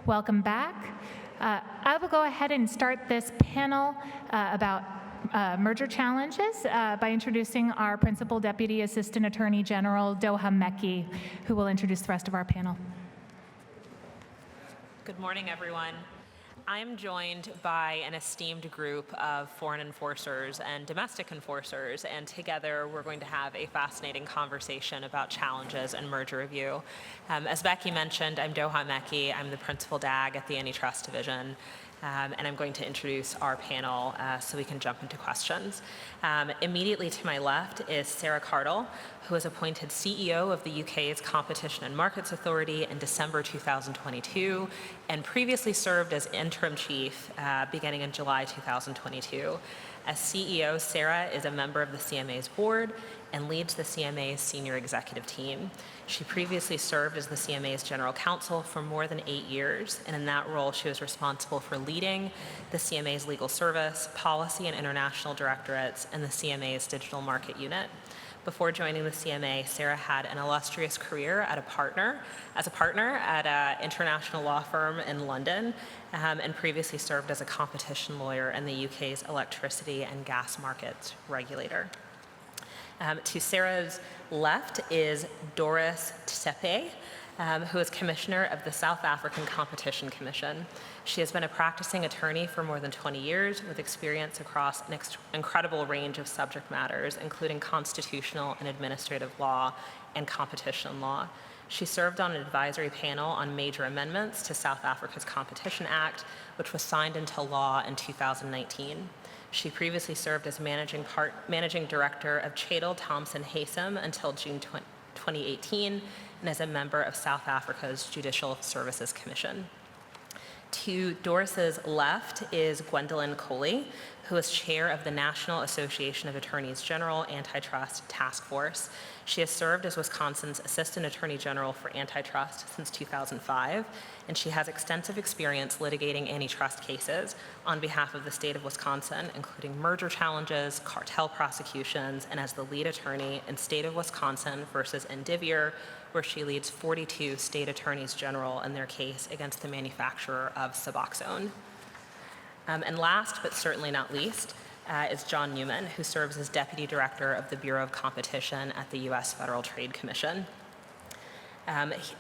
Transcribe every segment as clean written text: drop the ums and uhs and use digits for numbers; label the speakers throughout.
Speaker 1: Welcome back. I will go ahead and start this panel about merger challenges by introducing our Principal Deputy Assistant Attorney General, Doha Mekki, who will introduce the rest of our panel.
Speaker 2: Good morning, everyone. I'm joined by an esteemed group of foreign enforcers and domestic enforcers, and together we're going to have a fascinating conversation about challenges and merger review. As Becky mentioned, I'm Doha Mekki. I'm the Principal DAG at the Antitrust Division. And I'm going to introduce our panel so we can jump into questions. Immediately to my left is Sarah Cardle, who was appointed CEO of the UK's Competition and Markets Authority in December 2022, and previously served as interim chief beginning in July 2022. As CEO, Sarah is a member of the CMA's board and leads the CMA's senior executive team. She previously served as the CMA's general counsel for more than 8 years, and in that role, she was responsible for leading the CMA's legal service, policy and international directorates, and the CMA's digital market unit. Before joining the CMA, Sarah had an illustrious career as a partner at an international law firm in London, and previously served as a competition lawyer in the UK's electricity and gas markets regulator. To Sarah's left is Doris Tsepe, who is Commissioner of the South African Competition Commission. She has been a practicing attorney for more than 20 years with experience across an incredible range of subject matters, including constitutional and administrative law and competition law. She served on an advisory panel on major amendments to South Africa's Competition Act, which was signed into law in 2019. She previously served as managing director of Chadle Thompson Haysom until June 2018, and as a member of South Africa's Judicial Services Commission. To Doris's left is Gwendolyn Coley, who is chair of the National Association of Attorneys General Antitrust Task Force. She has served as Wisconsin's Assistant Attorney General for Antitrust since 2005, and she has extensive experience litigating antitrust cases on behalf of the state of Wisconsin, including merger challenges, cartel prosecutions, and as the lead attorney in State of Wisconsin versus Indivior, where she leads 42 state attorneys general in their case against the manufacturer of Suboxone. And last, but certainly not least, is John Newman, who serves as Deputy Director of the Bureau of Competition at the U.S. Federal Trade Commission.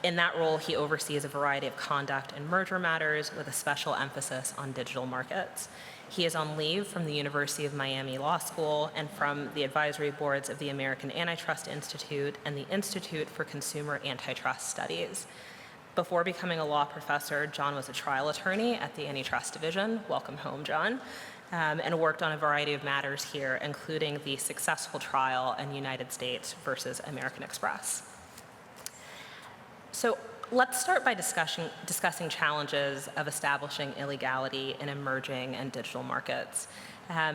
Speaker 2: In that role, he oversees a variety of conduct and merger matters with a special emphasis on digital markets. He is on leave from the University of Miami Law School and from the advisory boards of the American Antitrust Institute and the Institute for Consumer Antitrust Studies. Before becoming a law professor, John was a trial attorney at the Antitrust Division. Welcome home, John. And worked on a variety of matters here, including the successful trial in United States versus American Express. So let's start by discussing challenges of establishing illegality in emerging and digital markets.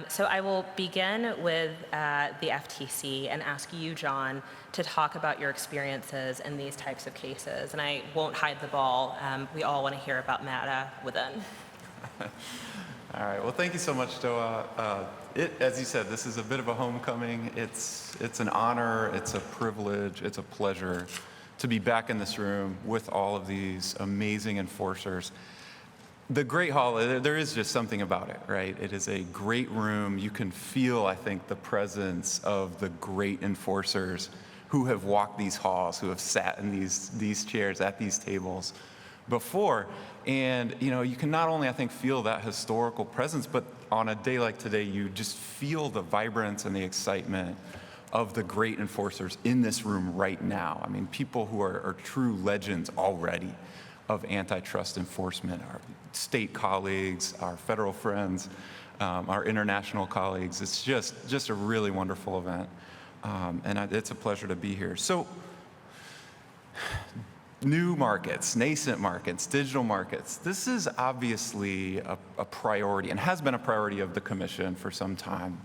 Speaker 2: So I will begin with the FTC and ask you, John, to talk about your experiences in these types of cases. And I won't hide the ball. We all want to hear about Meta within.
Speaker 3: All right. Well, thank you so much, Doha. As you said, this is a bit of a homecoming. It's an honor. It's a privilege. It's a pleasure to be back in this room with all of these amazing enforcers. The Great Hall, there is just something about it, right? It is a great room. You can feel, I think, the presence of the great enforcers who have walked these halls, who have sat in these chairs at these tables before. And you can not only, I think, feel that historical presence, but on a day like today, you just feel the vibrance and the excitement of the great enforcers in this room right now. I mean, people who are true legends already of antitrust enforcement, our state colleagues, our federal friends, our international colleagues. It's just a really wonderful event, and it's a pleasure to be here. So, new markets, nascent markets, digital markets. This is obviously a priority and has been a priority of the Commission for some time,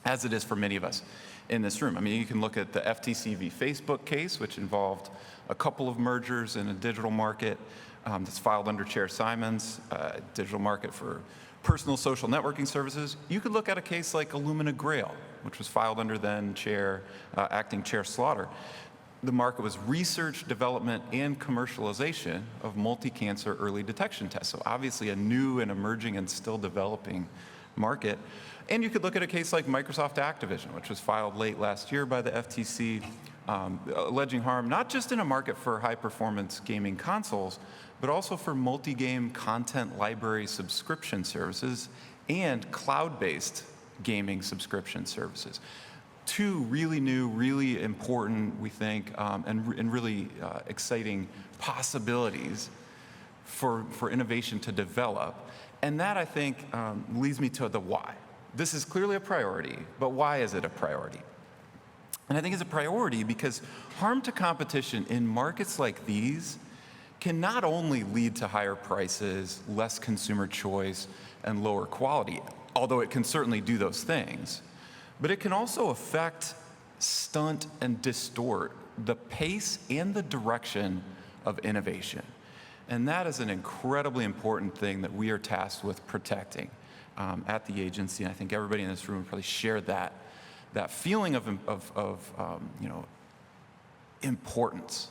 Speaker 3: as it is for many of us in this room. I mean, you can look at the FTC v. Facebook case, which involved a couple of mergers in a digital market that's filed under Chair Simons, digital market for personal social networking services. You could look at a case like Illumina Grail, which was filed under then Acting Chair Slaughter. the market was research, development, and commercialization of multi-cancer early detection tests. So obviously a new and emerging and still developing market. And you could look at a case like Microsoft Activision, which was filed late last year by the FTC, alleging harm not just in a market for high-performance gaming consoles, but also for multi-game content library subscription services and cloud-based gaming subscription services. Two really new, really important, we think, and really exciting possibilities for innovation to develop. And that, I think, leads me to the why. This is clearly a priority, but why is it a priority? And I think it's a priority because harm to competition in markets like these can not only lead to higher prices, less consumer choice, and lower quality, although it can certainly do those things, but it can also affect, stunt, and distort the pace and the direction of innovation. And that is an incredibly important thing that we are tasked with protecting at the agency. And I think everybody in this room probably shared that feeling of importance.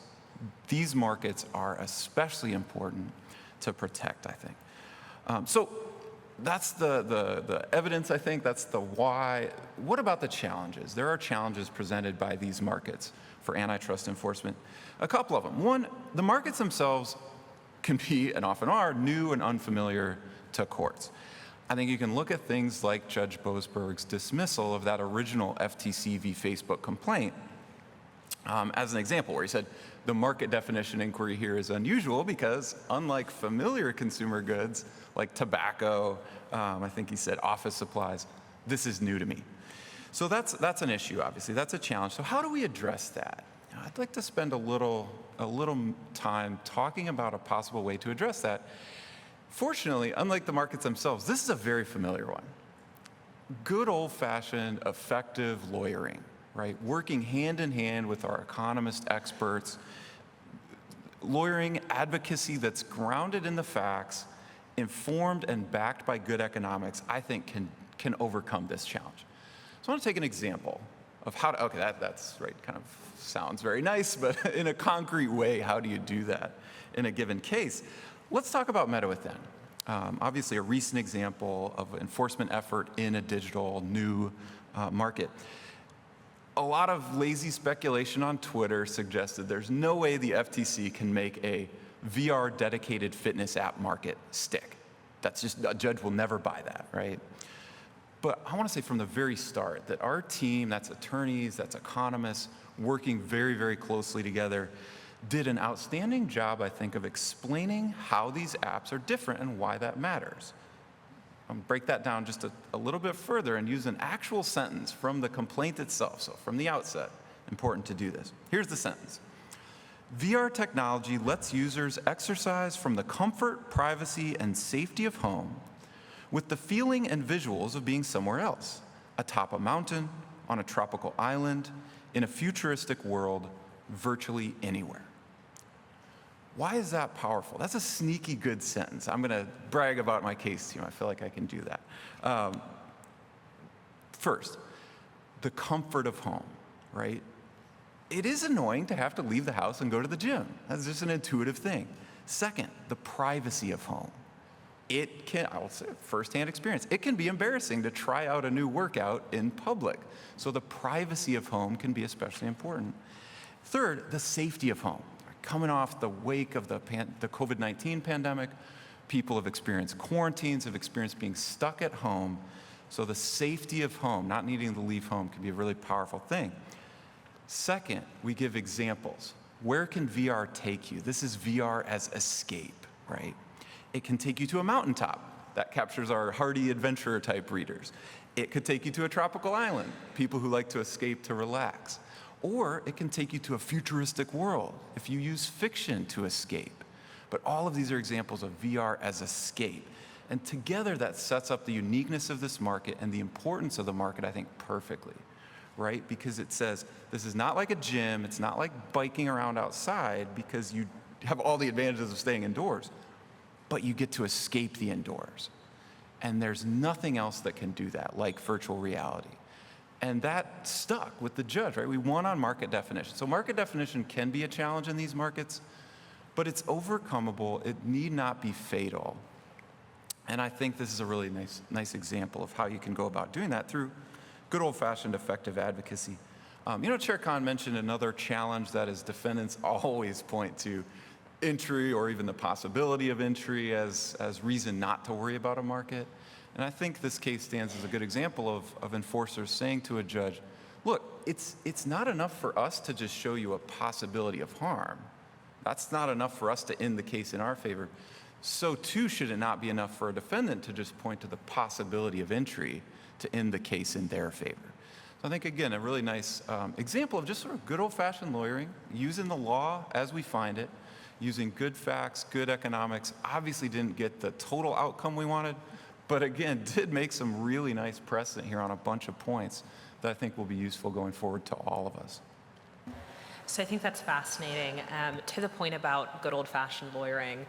Speaker 3: These markets are especially important to protect, I think. So that's the evidence, I think. That's the why. What about the challenges? There are challenges presented by these markets for antitrust enforcement. A couple of them. One, the markets themselves can be, and often are, new and unfamiliar to courts. I think you can look at things like Judge Boasberg's dismissal of that original FTC v. Facebook complaint as an example, where he said the market definition inquiry here is unusual because unlike familiar consumer goods like tobacco, I think he said office supplies, this is new to me. So that's an issue, obviously. That's a challenge. So how do we address that? I'd like to spend a little time talking about a possible way to address that. Fortunately, unlike the markets themselves, this is a very familiar one. Good old-fashioned, effective lawyering, right? Working hand in hand with our economist experts, lawyering advocacy that's grounded in the facts, informed and backed by good economics, I think can overcome this challenge. So I want to take an example of how to, okay, that's right, kind of sounds very nice, but in a concrete way, how do you do that in a given case? Let's talk about MetaWithin. Obviously, a recent example of enforcement effort in a digital new market. A lot of lazy speculation on Twitter suggested there's no way the FTC can make a VR dedicated fitness app market stick. That's just, a judge will never buy that, right? But I want to say from the very start that our team, that's attorneys, that's economists, working very, very closely together, did an outstanding job, I think, of explaining how these apps are different and why that matters. I'll break that down just a little bit further and use an actual sentence from the complaint itself. So from the outset, important to do this. Here's the sentence. VR technology lets users exercise from the comfort, privacy, and safety of home with the feeling and visuals of being somewhere else, atop a mountain, on a tropical island, in a futuristic world, virtually anywhere. Why is that powerful? That's a sneaky good sentence. I'm going to brag about my case team. I feel like I can do that. First, the comfort of home, right? It is annoying to have to leave the house and go to the gym. That's just an intuitive thing. Second, the privacy of home. It can, I'll say firsthand experience, it can be embarrassing to try out a new workout in public. So the privacy of home can be especially important. Third, the safety of home. Coming off the wake of the COVID-19 pandemic, people have experienced quarantines, have experienced being stuck at home. So the safety of home, not needing to leave home, can be a really powerful thing. Second, we give examples. Where can VR take you? This is VR as escape, right? It can take you to a mountaintop. That captures our hardy adventurer type readers. It could take you to a tropical island, people who like to escape to relax. Or it can take you to a futuristic world if you use fiction to escape. But all of these are examples of VR as escape. And together that sets up the uniqueness of this market and the importance of the market, I think, perfectly, right? Because it says this is not like a gym, it's not like biking around outside because you have all the advantages of staying indoors, but you get to escape the indoors. And there's nothing else that can do that, like virtual reality. And that stuck with the judge, right? We won on market definition. So market definition can be a challenge in these markets, but it's overcomable. It need not be fatal. And I think this is a really nice example of how you can go about doing that through good old-fashioned effective advocacy. Chair Khan mentioned another challenge that is defendants always point to entry or even the possibility of entry as reason not to worry about a market. And I think this case stands as a good example of enforcers saying to a judge, look, it's not enough for us to just show you a possibility of harm. That's not enough for us to end the case in our favor. So too should it not be enough for a defendant to just point to the possibility of entry to end the case in their favor. So I think, again, a really nice example of just sort of good old-fashioned lawyering, using the law as we find it, using good facts, good economics. Obviously didn't get the total outcome we wanted, but again, did make some really nice precedent here on a bunch of points that I think will be useful going forward to all of us.
Speaker 2: So I think that's fascinating. To the point about good old-fashioned lawyering,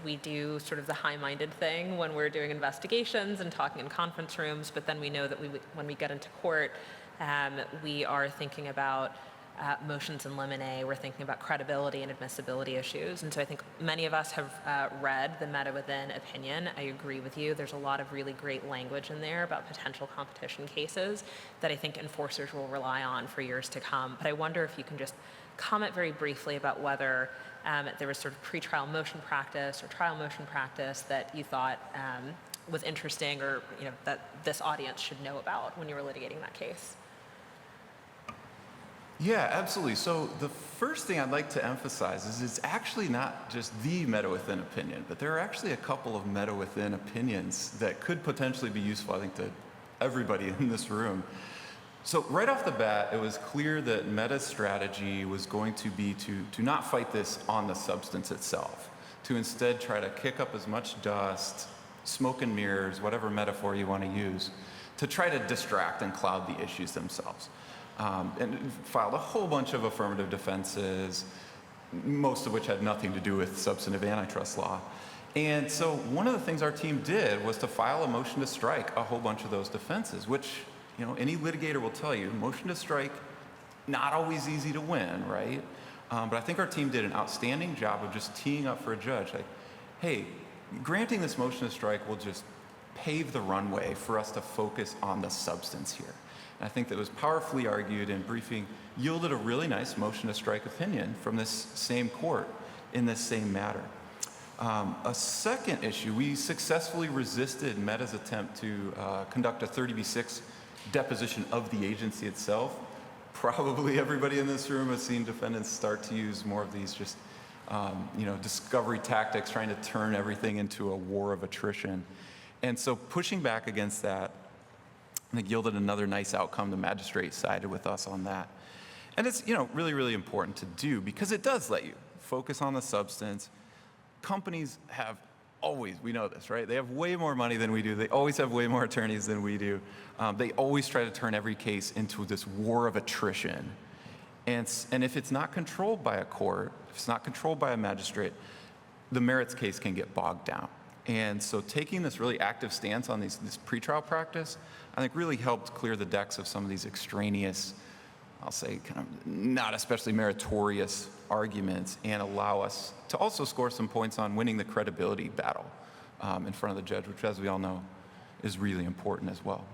Speaker 2: we do sort of the high-minded thing when we're doing investigations and talking in conference rooms, but then we know that when we get into court, we are thinking about motions in limine, we're thinking about credibility and admissibility issues. And so I think many of us have read the Meta Within opinion. I agree with you. There's a lot of really great language in there about potential competition cases that I think enforcers will rely on for years to come. But I wonder if you can just comment very briefly about whether there was sort of pretrial motion practice or trial motion practice that you thought was interesting or that this audience should know about when you were litigating that case.
Speaker 3: Yeah, absolutely. So the first thing I'd like to emphasize is it's actually not just the Meta Within opinion, but there are actually a couple of Meta Within opinions that could potentially be useful, I think, to everybody in this room. So right off the bat, it was clear that Meta's strategy was going to be to not fight this on the substance itself, to instead try to kick up as much dust, smoke and mirrors, whatever metaphor you want to use, to try to distract and cloud the issues themselves. And filed a whole bunch of affirmative defenses, most of which had nothing to do with substantive antitrust law. And so one of the things our team did was to file a motion to strike a whole bunch of those defenses, which any litigator will tell you, motion to strike, not always easy to win, right? But I think our team did an outstanding job of just teeing up for a judge, like, hey, granting this motion to strike will just pave the runway for us to focus on the substance here. And I think that was powerfully argued and briefing yielded a really nice motion to strike opinion from this same court in this same matter. A second issue, we successfully resisted Meta's attempt to conduct a 30b-6 deposition of the agency itself. Probably everybody in this room has seen defendants start to use more of these just discovery tactics, trying to turn everything into a war of attrition. And so pushing back against that, I think, yielded another nice outcome. The magistrate sided with us on that. And it's really, really important to do because it does let you focus on the substance. Companies have always, we know this, right? They have way more money than we do. They always have way more attorneys than we do. They always try to turn every case into this war of attrition. And if it's not controlled by a court, if it's not controlled by a magistrate, the merits case can get bogged down. And so taking this really active stance on this pretrial practice, I think really helped clear the decks of some of these extraneous, I'll say kind of not especially meritorious arguments and allow us to also score some points on winning the credibility battle in front of the judge, which, as we all know, is really important as well.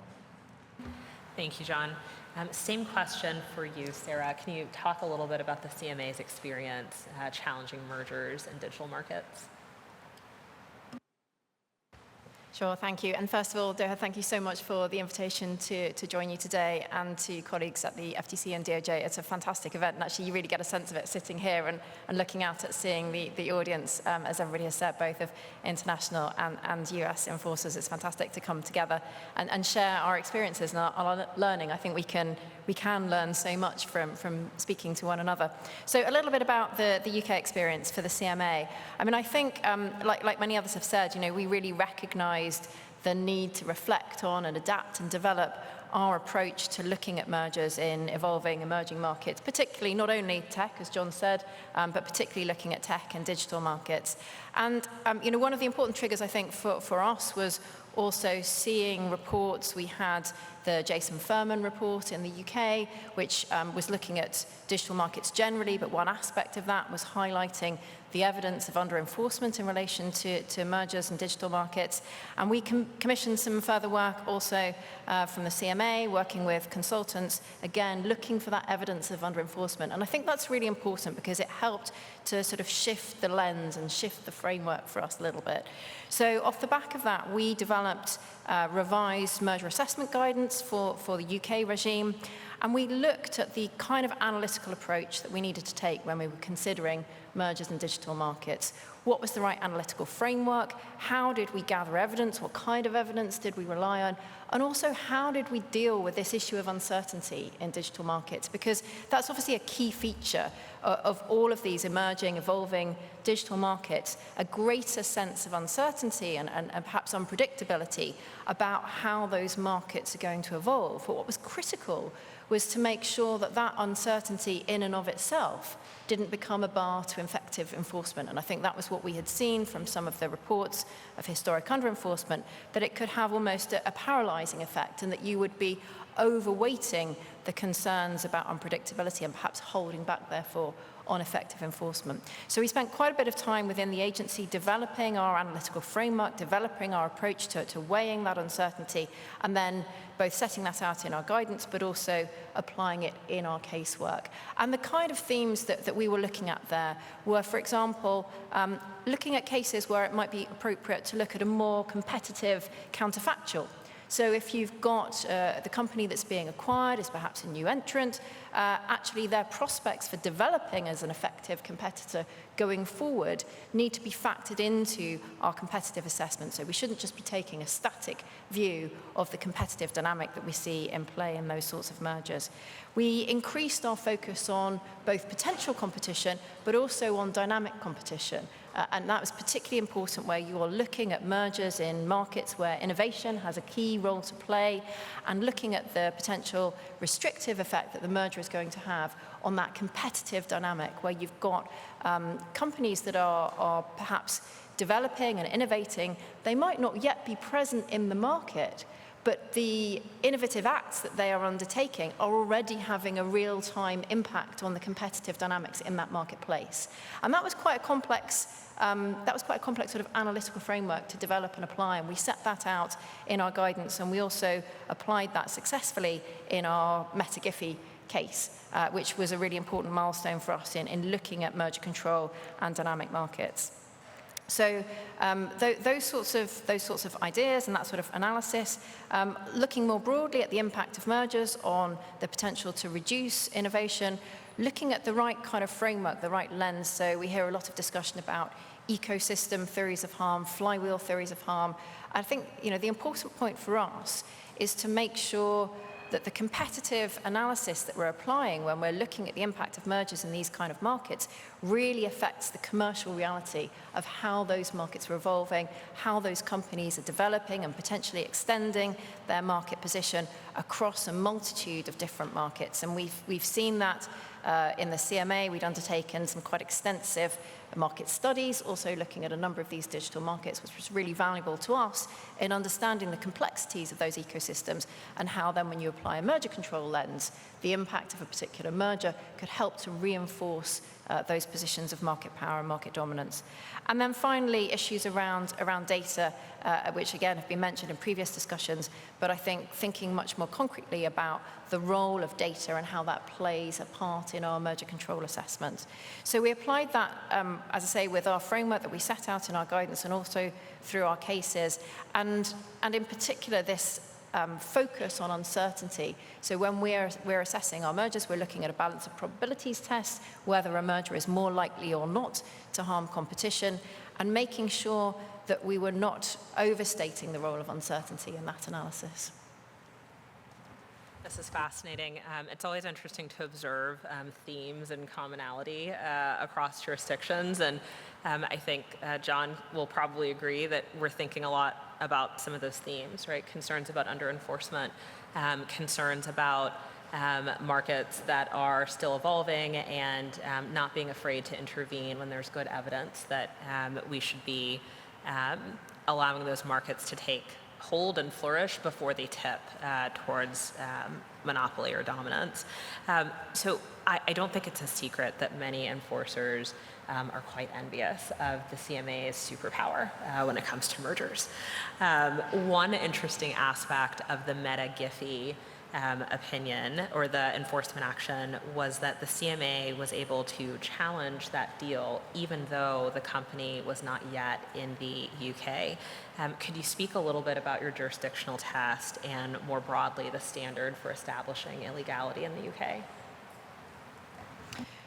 Speaker 2: Thank you, John. Same question for you, Sarah. Can you talk a little bit about the CMA's experience challenging mergers in digital markets?
Speaker 4: Sure, thank you. And first of all, Doha, thank you so much for the invitation to join you today, and to colleagues at the FTC and DOJ. It's a fantastic event, and actually you really get a sense of it sitting here and looking out at seeing the audience, as everybody has said, both of international and US enforcers. It's fantastic to come together and share our experiences and our learning. I think we can learn so much from speaking to one another. So a little bit about the UK experience for the CMA. I mean, I think, like many others have said, we really recognized the need to reflect on and adapt and develop our approach to looking at mergers in evolving emerging markets, particularly not only tech, as John said, but particularly looking at tech and digital markets. And one of the important triggers, I think, for us was also seeing reports. We had the Jason Furman report in the UK, which was looking at digital markets generally, but one aspect of that was highlighting the evidence of under-enforcement in relation to mergers and digital markets. And we commissioned some further work also from the CMA, working with consultants, again, looking for that evidence of under-enforcement. And I think that's really important because it helped to sort of shift the lens and shift the framework for us a little bit. So off the back of that, we developed revised merger assessment guidance for the UK regime. And we looked at the kind of analytical approach that we needed to take when we were considering mergers and digital markets. What was the right analytical framework? How did we gather evidence? What kind of evidence did we rely on? And also, how did we deal with this issue of uncertainty in digital markets? Because that's obviously a key feature of all of these emerging, evolving digital markets, a greater sense of uncertainty and perhaps unpredictability about how those markets are going to evolve. But what was critical was to make sure that that uncertainty in and of itself didn't become a bar to effective enforcement. And I think that was what we had seen from some of the reports of historic under-enforcement, that it could have almost a paralyzing effect, and that you would be overweighting the concerns about unpredictability and perhaps holding back, therefore, on effective enforcement. So we spent quite a bit of time within the agency developing our analytical framework, developing our approach to weighing that uncertainty, and then both setting that out in our guidance, but also applying it in our casework. And the kind of themes that we were looking at there were, for example, looking at cases where it might be appropriate to look at a more competitive counterfactual. So if you've got the company that's being acquired is perhaps a new entrant, actually their prospects for developing as an effective competitor going forward need to be factored into our competitive assessment. So we shouldn't just be taking a static view of the competitive dynamic that we see in play in those sorts of mergers. We increased our focus on both potential competition, but also on dynamic competition. And that was particularly important where you are looking at mergers in markets where innovation has a key role to play, and looking at the potential restrictive effect that the merger is going to have on that competitive dynamic, where you've got companies that are perhaps developing and innovating. They might not yet be present in the market, but the innovative acts that they are undertaking are already having a real-time impact on the competitive dynamics in that marketplace. And that was quite a complex sort of analytical framework to develop and apply, and we set that out in our guidance, and we also applied that successfully in our Meta-Giphy case, which was a really important milestone for us in looking at merger control and dynamic markets. So those sorts of ideas and that sort of analysis, looking more broadly at the impact of mergers on the potential to reduce innovation, looking at the right kind of framework, the right lens. So we hear a lot of discussion about ecosystem theories of harm, flywheel theories of harm. I think the important point for us is to make sure that the competitive analysis that we're applying when we're looking at the impact of mergers in these kind of markets really affects the commercial reality of how those markets are evolving, how those companies are developing and potentially extending their market position across a multitude of different markets. And we've seen that in the CMA. We'd undertaken some quite extensive market studies, also looking at a number of these digital markets, which was really valuable to us in understanding the complexities of those ecosystems and how then when you apply a merger control lens, the impact of a particular merger could help to reinforce those positions of market power and market dominance. And then finally, issues around data, which again have been mentioned in previous discussions, but I think thinking much more concretely about the role of data and how that plays a part in our merger control assessment. So we applied that, as I say, with our framework that we set out in our guidance and also through our cases, and in particular this focus on uncertainty. So when we're assessing our mergers, we're looking at a balance of probabilities test, whether a merger is more likely or not to harm competition, and making sure that we were not overstating the role of uncertainty in that analysis.
Speaker 2: This is fascinating. It's always interesting to observe themes and commonality across jurisdictions. And I think John will probably agree that we're thinking a lot about some of those themes, right? Concerns about under-enforcement, concerns about markets that are still evolving, and not being afraid to intervene when there's good evidence that we should be allowing those markets to take hold and flourish before they tip towards monopoly or dominance. So I don't think it's a secret that many enforcers are quite envious of the CMA's superpower when it comes to mergers. One interesting aspect of the Meta Giphy opinion or the enforcement action was that the CMA was able to challenge that deal even though the company was not yet in the UK. Could you speak a little bit about your jurisdictional test and more broadly the standard for establishing illegality in the UK?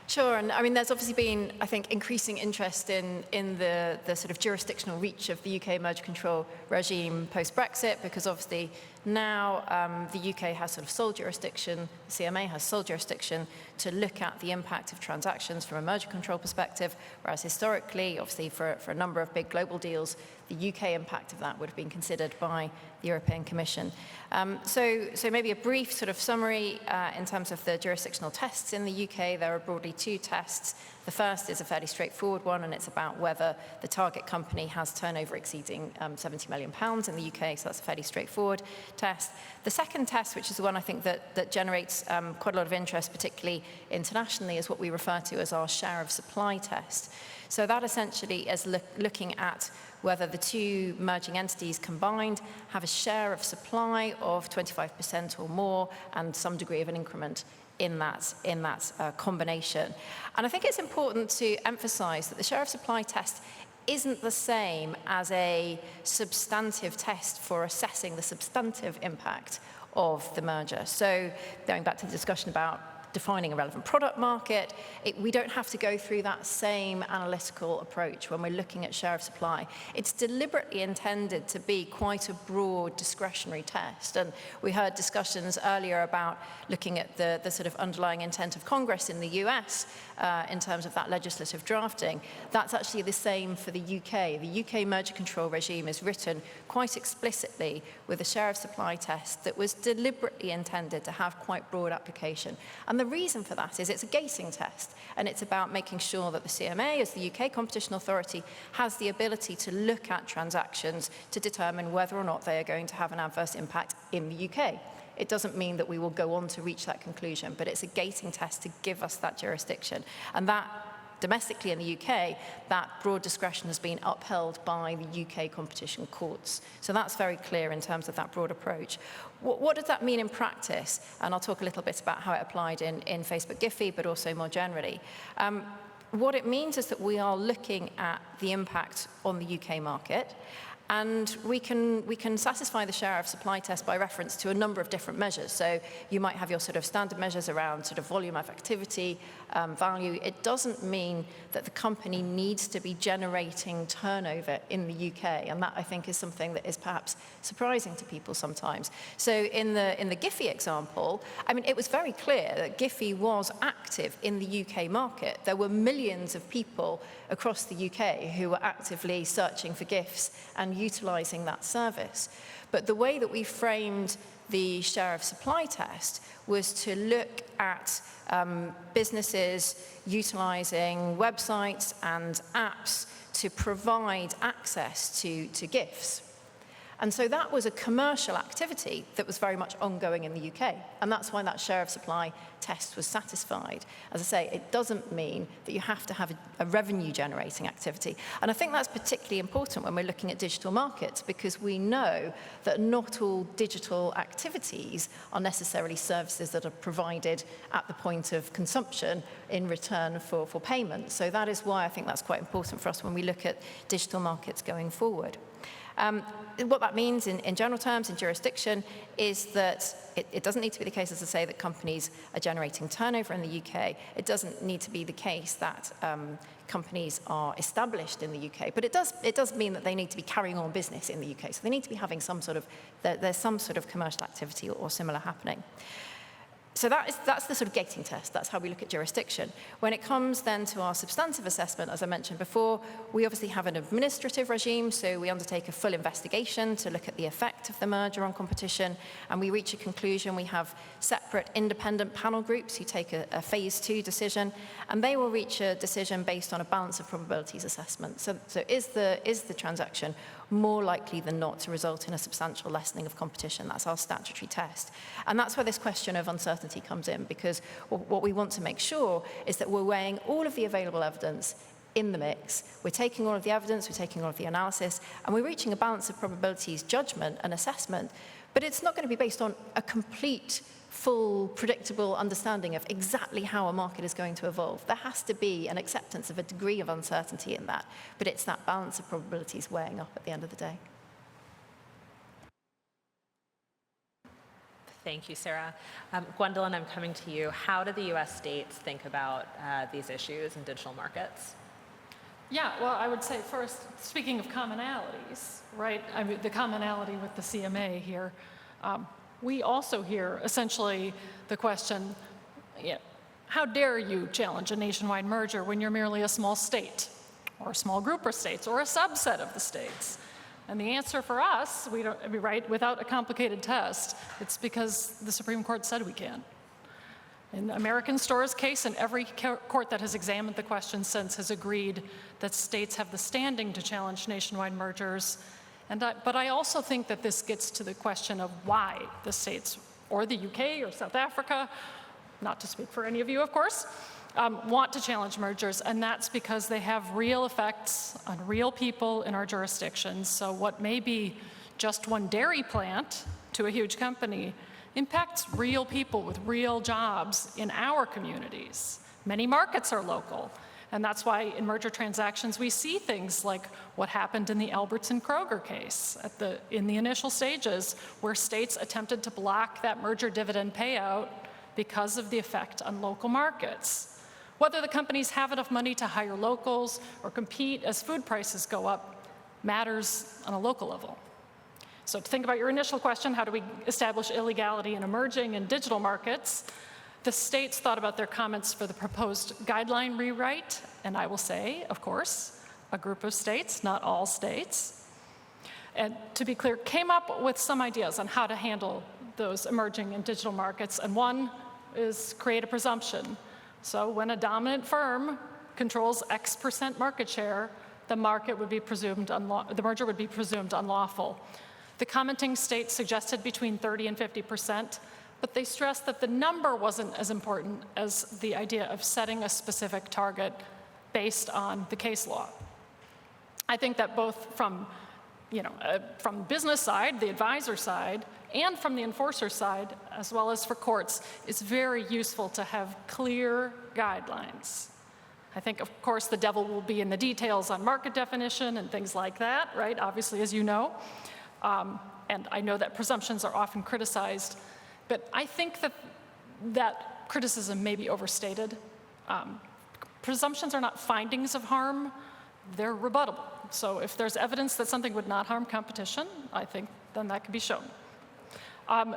Speaker 4: Sure, and I mean, there's obviously been, I think, increasing interest in the sort of jurisdictional reach of the UK merger control regime post-Brexit, because obviously now the UK has sort of sole jurisdiction, the CMA has sole jurisdiction to look at the impact of transactions from a merger control perspective, whereas historically, obviously for a number of big global deals, the UK impact of that would have been considered by the European Commission. So maybe a brief sort of summary in terms of the jurisdictional tests in the UK. There are broadly two tests. The first is a fairly straightforward one, and it's about whether the target company has turnover exceeding £70 million in the UK, so that's a fairly straightforward test. The second test, which is the one I think that generates quite a lot of interest, particularly internationally, is what we refer to as our share of supply test. So that essentially is looking at whether the two merging entities combined have a share of supply of 25% or more and some degree of an increment in that combination. And I think it's important to emphasize that the share of supply test isn't the same as a substantive test for assessing the substantive impact of the merger. So going back to the discussion about defining a relevant product market, we don't have to go through that same analytical approach when we're looking at share of supply. It's deliberately intended to be quite a broad discretionary test. And we heard discussions earlier about looking at the sort of underlying intent of Congress in the US in terms of that legislative drafting. That's actually the same for the UK. The UK merger control regime is written quite explicitly with a share of supply test that was deliberately intended to have quite broad application. And the reason for that is it's a gating test, and it's about making sure that the CMA, as the UK competition authority, has the ability to look at transactions to determine whether or not they are going to have an adverse impact in the UK. It doesn't mean that we will go on to reach that conclusion, but it's a gating test to give us that jurisdiction. And that, domestically in the UK, that broad discretion has been upheld by the UK competition courts. So that's very clear in terms of that broad approach. What does that mean in practice? And I'll talk a little bit about how it applied in Facebook Giphy, but also more generally. What it means is that we are looking at the impact on the UK market, and we can satisfy the share of supply test by reference to a number of different measures. So you might have your sort of standard measures around sort of volume of activity, value. It doesn't mean that the company needs to be generating turnover in the UK, and that I think is something that is perhaps surprising to people sometimes. So in the Giphy example, I mean, it was very clear that Giphy was active in the UK market. There were millions of people across the UK who were actively searching for GIFs and utilizing that service. But the way that we framed the share of supply test was to look at businesses utilizing websites and apps to provide access to GIFs. And so that was a commercial activity that was very much ongoing in the UK. And that's why that share of supply test was satisfied. As I say, it doesn't mean that you have to have a revenue-generating activity. And I think that's particularly important when we're looking at digital markets, because we know that not all digital activities are necessarily services that are provided at the point of consumption in return for payment. So that is why I think that's quite important for us when we look at digital markets going forward. What that means in general terms, in jurisdiction, is that it doesn't need to be the case, as I say, that companies are generating turnover in the UK. It doesn't need to be the case that companies are established in the UK. But it does mean that they need to be carrying on business in the UK. So they need to be having there's some sort of commercial activity or similar happening. So that's the sort of gating test. That's how we look at jurisdiction. When it comes then to our substantive assessment, as I mentioned before, we obviously have an administrative regime, so we undertake a full investigation to look at the effect of the merger on competition, and we reach a conclusion. We have separate independent panel groups who take a phase 2 decision, and they will reach a decision based on a balance of probabilities assessment. So is the transaction more likely than not to result in a substantial lessening of competition. That's our statutory test. And that's where this question of uncertainty comes in, because what we want to make sure is that we're weighing all of the available evidence in the mix. We're taking all of the evidence, we're taking all of the analysis, and we're reaching a balance of probabilities, judgment, and assessment. But it's not going to be based on a complete, full, predictable understanding of exactly how a market is going to evolve. There has to be an acceptance of a degree of uncertainty in that, but it's that balance of probabilities weighing up at the end of the day.
Speaker 2: Thank you, Sarah. Gwendolyn, I'm coming to you. How do the U.S. states think about these issues in digital markets?
Speaker 5: Yeah, well, I would say first, speaking of commonalities, right? I mean, the commonality with the CMA here, we also hear essentially the question, how dare you challenge a nationwide merger when you're merely a small state, or a small group of states, or a subset of the states? And the answer for us, right, without a complicated test, it's because the Supreme Court said we can. In the American Store's case, and every court that has examined the question since has agreed that states have the standing to challenge nationwide mergers. But I also think that this gets to the question of why the states, or the UK or South Africa, not to speak for any of you, of course, want to challenge mergers, and that's because they have real effects on real people in our jurisdictions. So what may be just one dairy plant to a huge company impacts real people with real jobs in our communities. Many markets are local, and that's why in merger transactions we see things like what happened in the Albertson-Kroger case in the initial stages, where states attempted to block that merger dividend payout because of the effect on local markets. Whether the companies have enough money to hire locals or compete as food prices go up matters on a local level. So to think about your initial question, how do we establish illegality in emerging and digital markets? The states thought about their comments for the proposed guideline rewrite, and I will say, of course, a group of states, not all states, and to be clear, came up with some ideas on how to handle those emerging and digital markets, and one is create a presumption. So when a dominant firm controls X% market share, the merger would be presumed unlawful. The commenting states suggested between 30 and 50%, but they stressed that the number wasn't as important as the idea of setting a specific target based on the case law. I think that both from the business side, the advisor side, and from the enforcer side, as well as for courts, it's very useful to have clear guidelines. I think, of course, the devil will be in the details on market definition and things like that, right? Obviously, as you know. And I know that presumptions are often criticized, but I think that criticism may be overstated. Presumptions are not findings of harm, they're rebuttable. So if there's evidence that something would not harm competition, I think then that can be shown.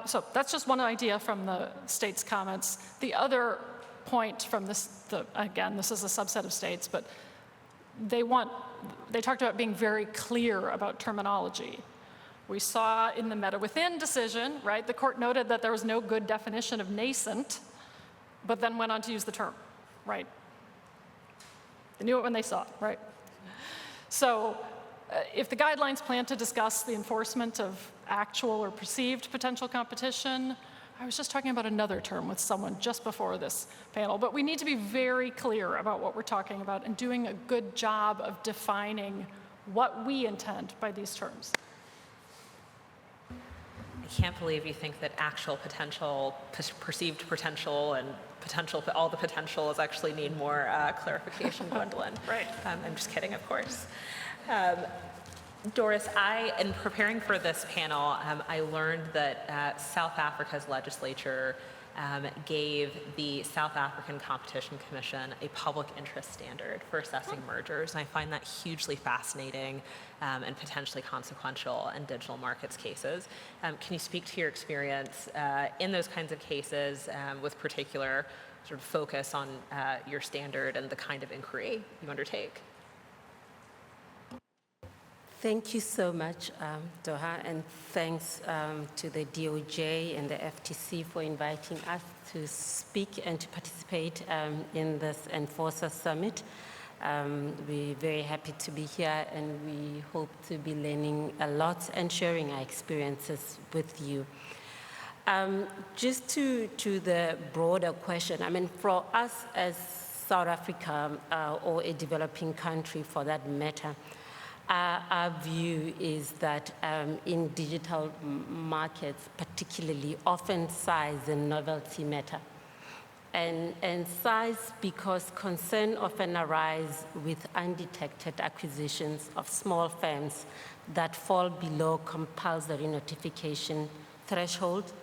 Speaker 5: So that's just one idea from the state's comments. The other point from again, this is a subset of states, but they talked about being very clear about terminology. We saw in the MetaWithin decision, right, the court noted that there was no good definition of nascent, but then went on to use the term, right? They knew it when they saw it, right? So if the guidelines plan to discuss the enforcement of actual or perceived potential competition, I was just talking about another term with someone just before this panel, but we need to be very clear about what we're talking about and doing a good job of defining what we intend by these terms.
Speaker 2: I can't believe you think that actual potential, perceived potential, and all the potentials actually need more clarification, Gwendolyn.
Speaker 5: Right.
Speaker 2: I'm just kidding, of course. Doris, in preparing for this panel, I learned that South Africa's legislature gave the South African Competition Commission a public interest standard for assessing mergers, and I find that hugely fascinating and potentially consequential in digital markets cases. Can you speak to your experience in those kinds of cases with particular sort of focus on your standard and the kind of inquiry you undertake?
Speaker 6: Thank you so much, Doha, and thanks to the DOJ and the FTC for inviting us to speak and to participate in this Enforcer Summit. We're very happy to be here, and we hope to be learning a lot and sharing our experiences with you. Just to the broader question, I mean, for us as South Africa, or a developing country for that matter, our view is that in digital markets, particularly, often size and novelty matter. And size because concern often arise with undetected acquisitions of small firms that fall below compulsory notification threshold,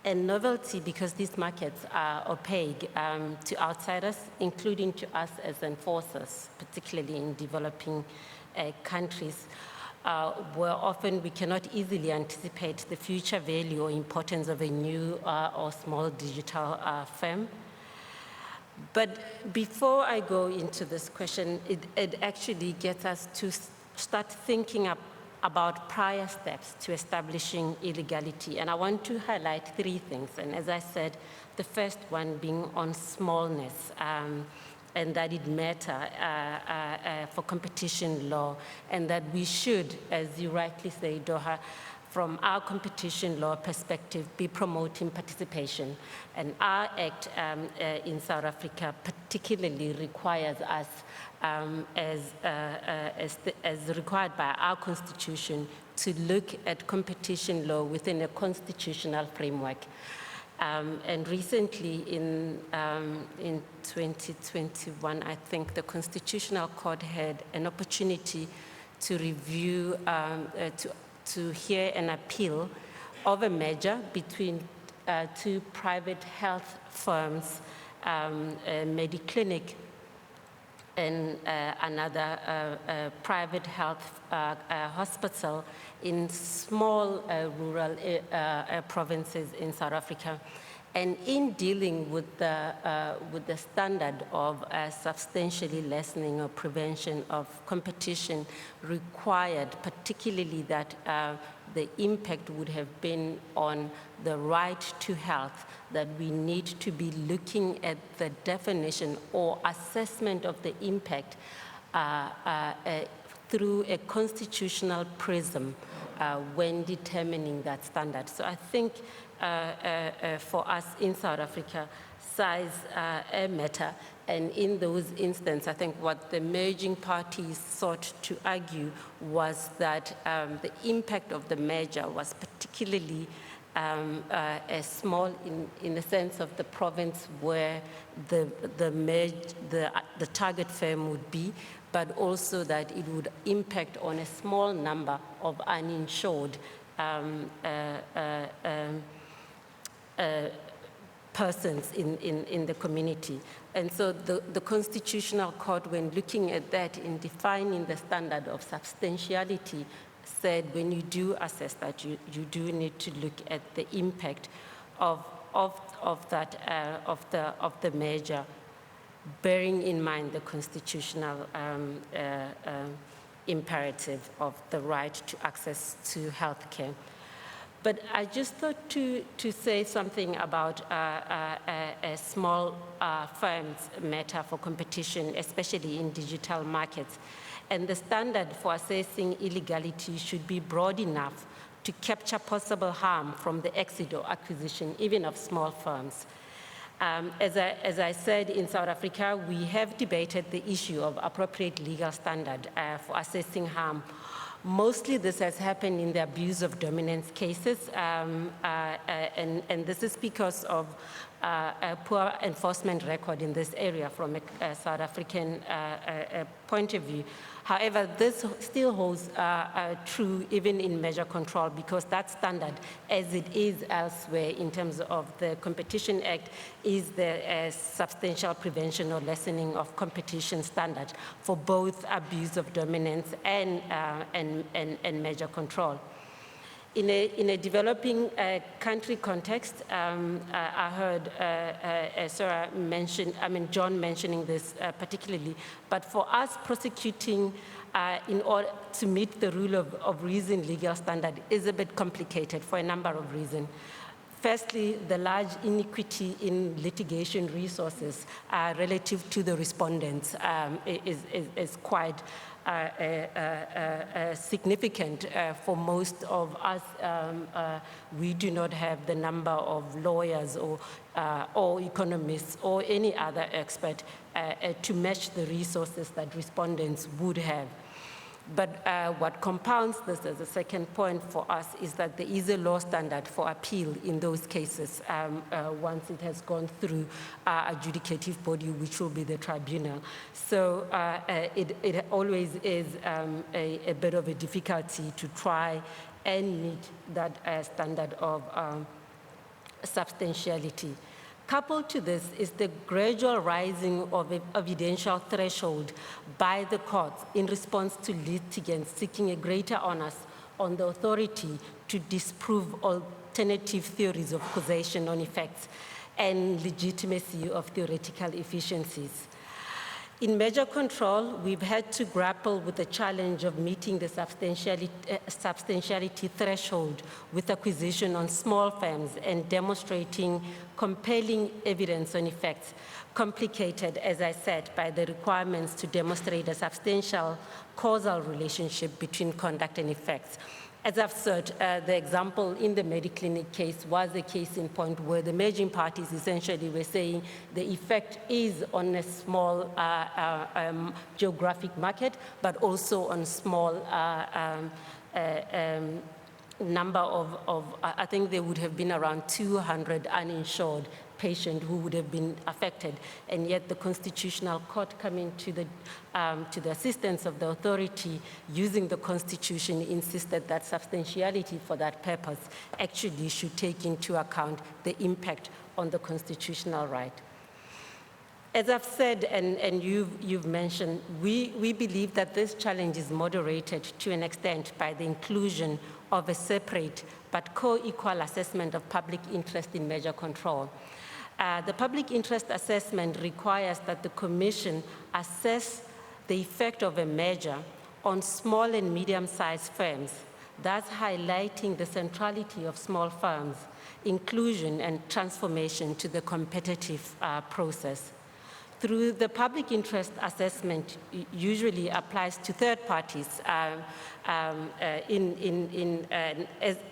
Speaker 6: and novelty because these markets are opaque to outsiders, including to us as enforcers, particularly in developing countries, where often we cannot easily anticipate the future value or importance of a new or small digital firm. But before I go into this question, it actually gets us to start thinking about prior steps to establishing illegality. And I want to highlight three things. And as I said, the first one being on smallness, and that it matter for competition law, and that we should, as you rightly say, Doha, from our competition law perspective, be promoting participation. And our act in South Africa particularly requires us, as required by our constitution, to look at competition law within a constitutional framework. And recently, in 2021, I think the Constitutional Court had an opportunity to review, to hear an appeal of a merger between two private health firms, Mediclinic and another private health hospital in small rural provinces in South Africa. And in dealing with the standard of substantially lessening or prevention of competition required, particularly that the impact would have been on the right to health, that we need to be looking at the definition or assessment of the impact through a constitutional prism when determining that standard. So I think for us in South Africa, size matter. And in those instances, I think what the merging parties sought to argue was that the impact of the merger was particularly small in the sense of the province where the target firm would be, but also that it would impact on a small number of uninsured persons in the community. And so the Constitutional Court, when looking at that in defining the standard of substantiality, said when you do assess that, you do need to look at the impact of the merger, bearing in mind the constitutional imperative of the right to access to health care. But I just thought to say something about a small firms matter for competition, especially in digital markets. And the standard for assessing illegality should be broad enough to capture possible harm from the exit or acquisition, even of small firms. As I said, in South Africa, we have debated the issue of appropriate legal standard for assessing harm. Mostly this has happened in the abuse of dominance cases, and this is because of a poor enforcement record in this area from a South African point of view. However, this still holds true even in measure control, because that standard, as it is elsewhere in terms of the Competition Act, is the substantial prevention or lessening of competition standard for both abuse of dominance and measure control. In a developing country context, I heard Sarah mention, John mentioning this particularly, but for us prosecuting in order to meet the rule of reason legal standard is a bit complicated for a number of reasons. Firstly, the large inequity in litigation resources relative to the respondents is quite significant for most of us. We do not have the number of lawyers or economists or any other expert to match the resources that respondents would have. But what compounds this as a second point for us is that there is a law standard for appeal in those cases once it has gone through our adjudicative body, which will be the tribunal. So it always is a bit of a difficulty to try and meet that standard of substantiality. Coupled to this is the gradual rising of an evidential threshold by the courts in response to litigants seeking a greater onus on the authority to disprove alternative theories of causation on effects and legitimacy of theoretical efficiencies. In measure control, we've had to grapple with the challenge of meeting the substantiality threshold with acquisition on small firms and demonstrating compelling evidence on effects, complicated, as I said, by the requirements to demonstrate a substantial causal relationship between conduct and effects. As I've said, the example in the Mediclinic case was a case in point where the merging parties essentially were saying the effect is on a small geographic market, but also on small number of, I think there would have been around 200 uninsured patients who would have been affected, and yet the Constitutional Court coming to the assistance of the authority using the Constitution insisted that substantiality for that purpose actually should take into account the impact on the constitutional right. As I've said, and you've mentioned, we believe that this challenge is moderated to an extent by the inclusion of a separate but co-equal assessment of public interest in measure control. The public interest assessment requires that the Commission assess the effect of a measure on small and medium-sized firms, thus highlighting the centrality of small firms, inclusion and transformation to the competitive process. Through the public interest assessment usually applies to third parties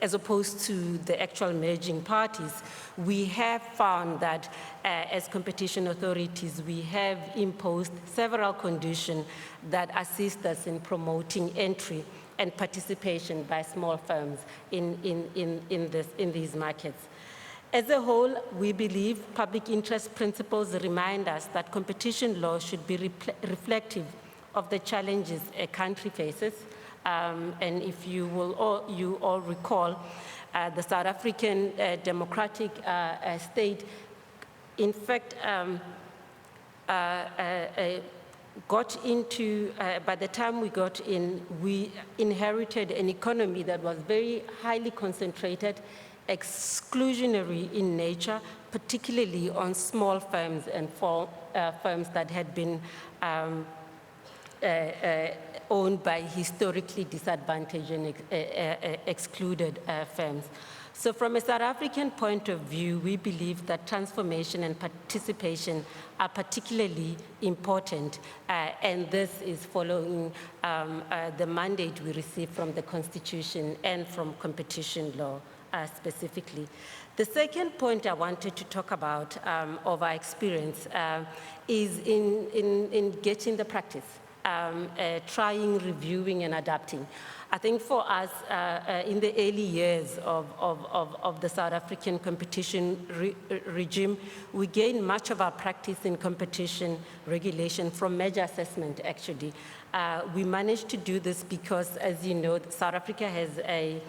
Speaker 6: as opposed to the actual merging parties. We have found that as competition authorities, we have imposed several conditions that assist us in promoting entry and participation by small firms in these markets. As a whole, we believe public interest principles remind us that competition law should be reflective of the challenges a country faces. And if you all recall, the South African democratic state, in fact, got into, by the time we got in, we inherited an economy that was very highly concentrated, exclusionary in nature, particularly on small firms and firms that had been owned by historically disadvantaged and excluded firms. So from a South African point of view, we believe that transformation and participation are particularly important, and this is following the mandate we received from the Constitution and from competition law. Specifically. The second point I wanted to talk about of our experience is in getting the practice, trying, reviewing, and adapting. I think for us, in the early years of the South African competition regime, we gained much of our practice in competition regulation from measure assessment, actually. We managed to do this because, as you know, South Africa has a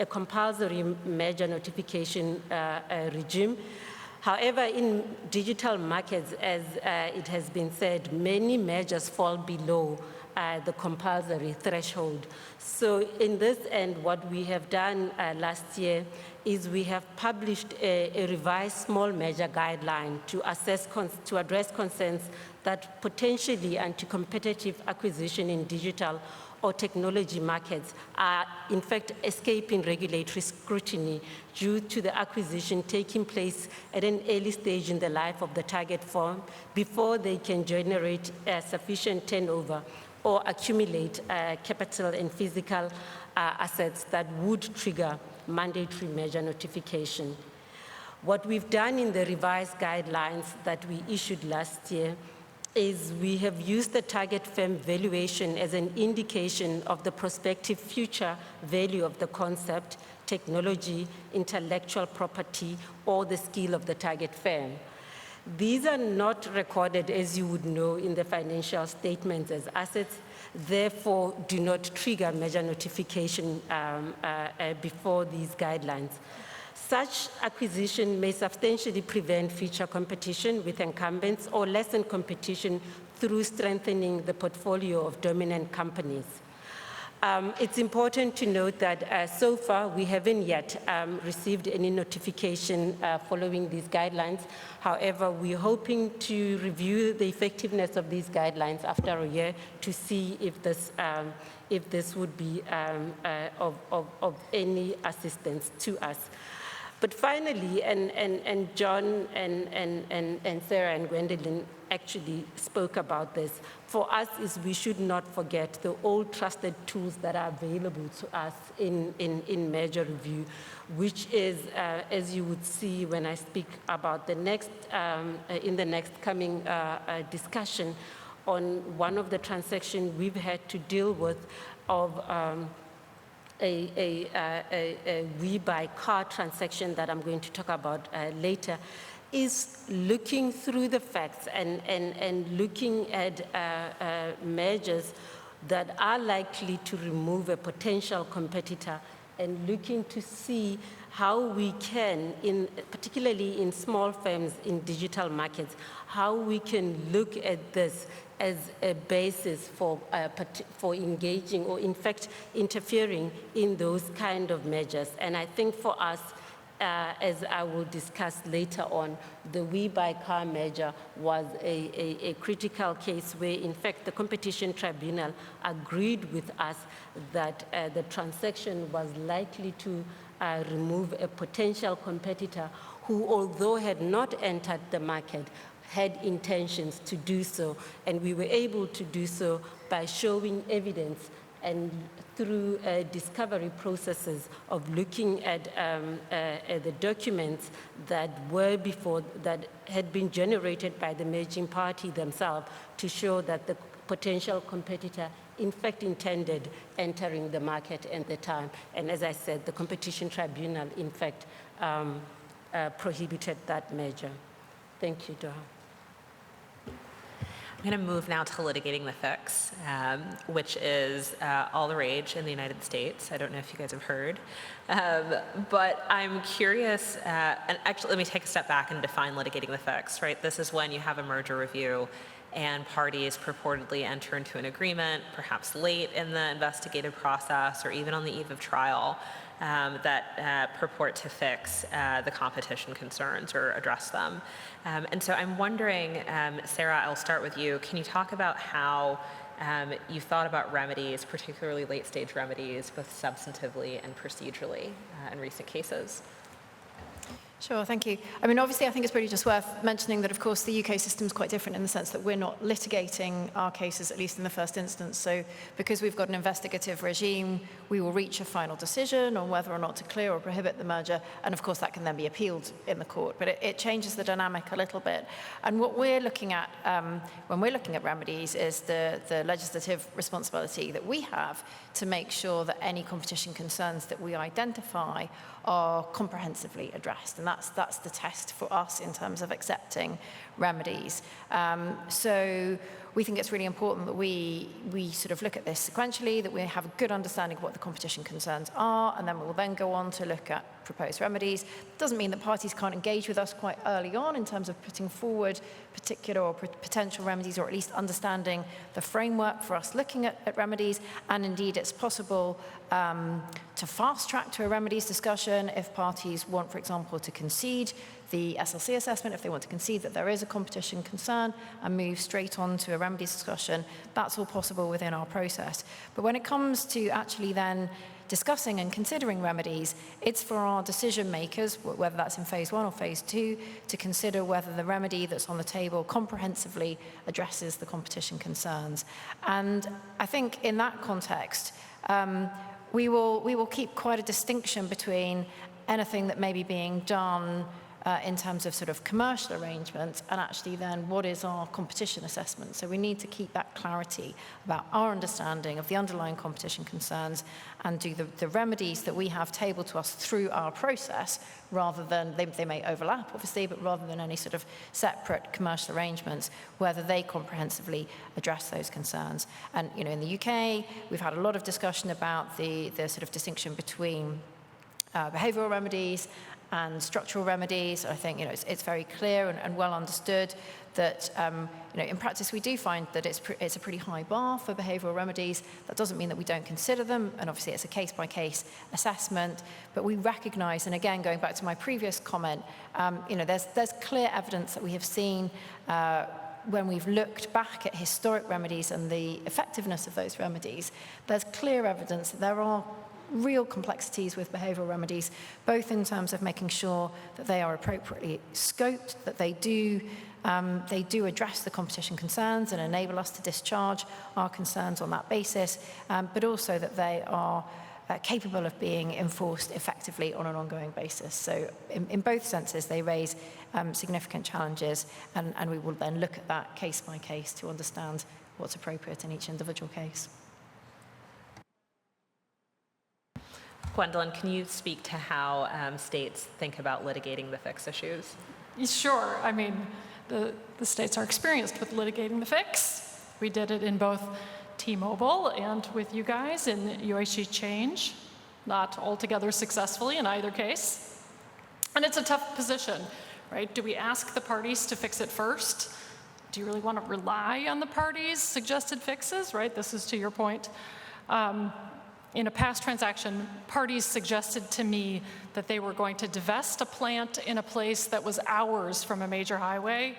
Speaker 6: compulsory measure notification regime. However, in digital markets, as it has been said, many measures fall below the compulsory threshold. So in this end, what we have done last year is we have published a revised small measure guideline to address concerns that potentially anti-competitive acquisition in digital or technology markets are in fact escaping regulatory scrutiny due to the acquisition taking place at an early stage in the life of the target firm before they can generate sufficient turnover or accumulate capital and physical assets that would trigger mandatory measure notification. What we've done in the revised guidelines that we issued last year is we have used the target firm valuation as an indication of the prospective future value of the concept, technology, intellectual property, or the skill of the target firm. These are not recorded, as you would know, in the financial statements as assets, therefore do not trigger measure notification before these guidelines. Such acquisition may substantially prevent future competition with incumbents or lessen competition through strengthening the portfolio of dominant companies. It's important to note that so far we haven't yet received any notification following these guidelines. However, we're hoping to review the effectiveness of these guidelines after a year to see if this would be of any assistance to us. But finally, and John and Sarah and Gwendolyn actually spoke about this, for us is we should not forget the old trusted tools that are available to us in measure review, which is, as you would see when I speak about the next, in the next coming discussion on one of the transactions we've had to deal with of a We Buy Car transaction that I'm going to talk about later, is looking through the facts and looking at measures that are likely to remove a potential competitor and looking to see how we can, particularly in small firms in digital markets, how we can look at this as a basis for engaging or in fact interfering in those kind of measures. And I think for us, as I will discuss later on, the We Buy Car measure was a critical case where, in fact, the Competition Tribunal agreed with us that the transaction was likely to remove a potential competitor who, although had not entered the market, had intentions to do so. And we were able to do so by showing evidence and through discovery processes of looking at the documents that were before, that had been generated by the merging party themselves to show that the potential competitor in fact intended entering the market at the time. And as I said, the Competition Tribunal in fact prohibited that measure. Thank you, Doha.
Speaker 2: I'm going to move now to litigating the fix, which is all the rage in the United States. I don't know if you guys have heard. But I'm curious, and actually let me take a step back and define litigating the fix, right? This is when you have a merger review and parties purportedly enter into an agreement, perhaps late in the investigative process or even on the eve of trial, that purport to fix the competition concerns or address them. And so I'm wondering, Sarah, I'll start with you. Can you talk about how you've thought about remedies, particularly late-stage remedies, both substantively and procedurally in recent cases?
Speaker 4: Sure, thank you. I mean, obviously, I think it's really just worth mentioning that, of course, the UK system is quite different in the sense that we're not litigating our cases, at least in the first instance. So because we've got an investigative regime, we will reach a final decision on whether or not to clear or prohibit the merger. And of course, that can then be appealed in the court. But it changes the dynamic a little bit. And what we're looking at when we're looking at remedies is the legislative responsibility that we have to make sure that any competition concerns that we identify are comprehensively addressed. And that's the test for us in terms of accepting remedies. So we think it's really important that we sort of look at this sequentially, that we have a good understanding of what the competition concerns are, and then we'll then go on to look at proposed remedies. Doesn't mean that parties can't engage with us quite early on in terms of putting forward particular or potential remedies, or at least understanding the framework for us looking at remedies. And indeed, it's possible to fast track to a remedies discussion if parties want, for example, to concede the SLC assessment, if they want to concede that there is a competition concern and move straight on to a remedies discussion. That's all possible within our process. But when it comes to actually then discussing and considering remedies, it's for our decision makers, whether that's in phase 1 or phase 2, to consider whether the remedy that's on the table comprehensively addresses the competition concerns. And I think in that context, we will keep quite a distinction between anything that may be being done in terms of sort of commercial arrangements, and actually then what is our competition assessment. So we need to keep that clarity about our understanding of the underlying competition concerns, and do the remedies that we have tabled to us through our process, rather than, they may overlap obviously, but rather than any sort of separate commercial arrangements, whether they comprehensively address those concerns. And in the UK, we've had a lot of discussion about the sort of distinction between behavioural remedies and structural remedies. I think it's very clear and well understood that in practice we do find that it's a pretty high bar for behavioural remedies. That doesn't mean that we don't consider them, and obviously it's a case-by-case assessment. But we recognise, and again going back to my previous comment, there's clear evidence that we have seen when we've looked back at historic remedies and the effectiveness of those remedies. There's clear evidence that there are real complexities with behavioural remedies, both in terms of making sure that they are appropriately scoped, that they do address the competition concerns and enable us to discharge our concerns on that basis, but also that they are capable of being enforced effectively on an ongoing basis. So in both senses, they raise significant challenges, and we will then look at that case by case to understand what's appropriate in each individual case.
Speaker 2: Gwendolyn, can you speak to how states think about litigating the fix issues?
Speaker 5: Sure. I mean, the states are experienced with litigating the fix. We did it in both T-Mobile and with you guys in UHG Change, not altogether successfully in either case. And it's a tough position, right? Do we ask the parties to fix it first? Do you really want to rely on the parties' suggested fixes, right? This is to your point. In a past transaction, parties suggested to me that they were going to divest a plant in a place that was hours from a major highway,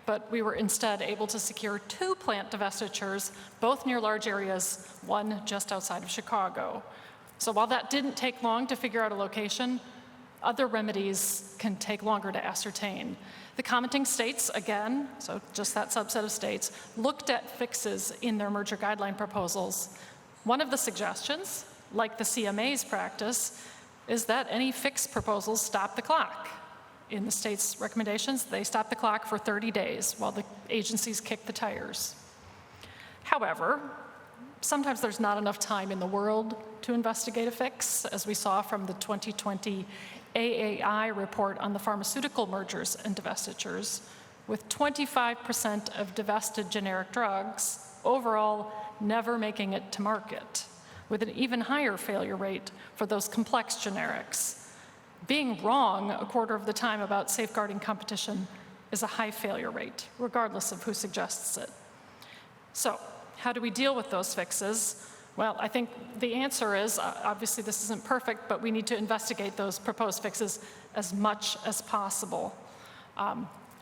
Speaker 5: but we were instead able to secure 2 plant divestitures, both near large areas, one just outside of Chicago. So while that didn't take long to figure out a location, other remedies can take longer to ascertain. The commenting states, again, so just that subset of states, looked at fixes in their merger guideline proposals. One of the suggestions, like the CMA's practice, is that any fix proposals stop the clock. In the state's recommendations, they stop the clock for 30 days while the agencies kick the tires. However, sometimes there's not enough time in the world to investigate a fix, as we saw from the 2020 AAI report on the pharmaceutical mergers and divestitures, with 25% of divested generic drugs overall never making it to market, with an even higher failure rate for those complex generics. Being wrong a quarter of the time about safeguarding competition is a high failure rate, regardless of who suggests it. So, how do we deal with those fixes? Well, I think the answer is, obviously this isn't perfect, but we need to investigate those proposed fixes as much as possible.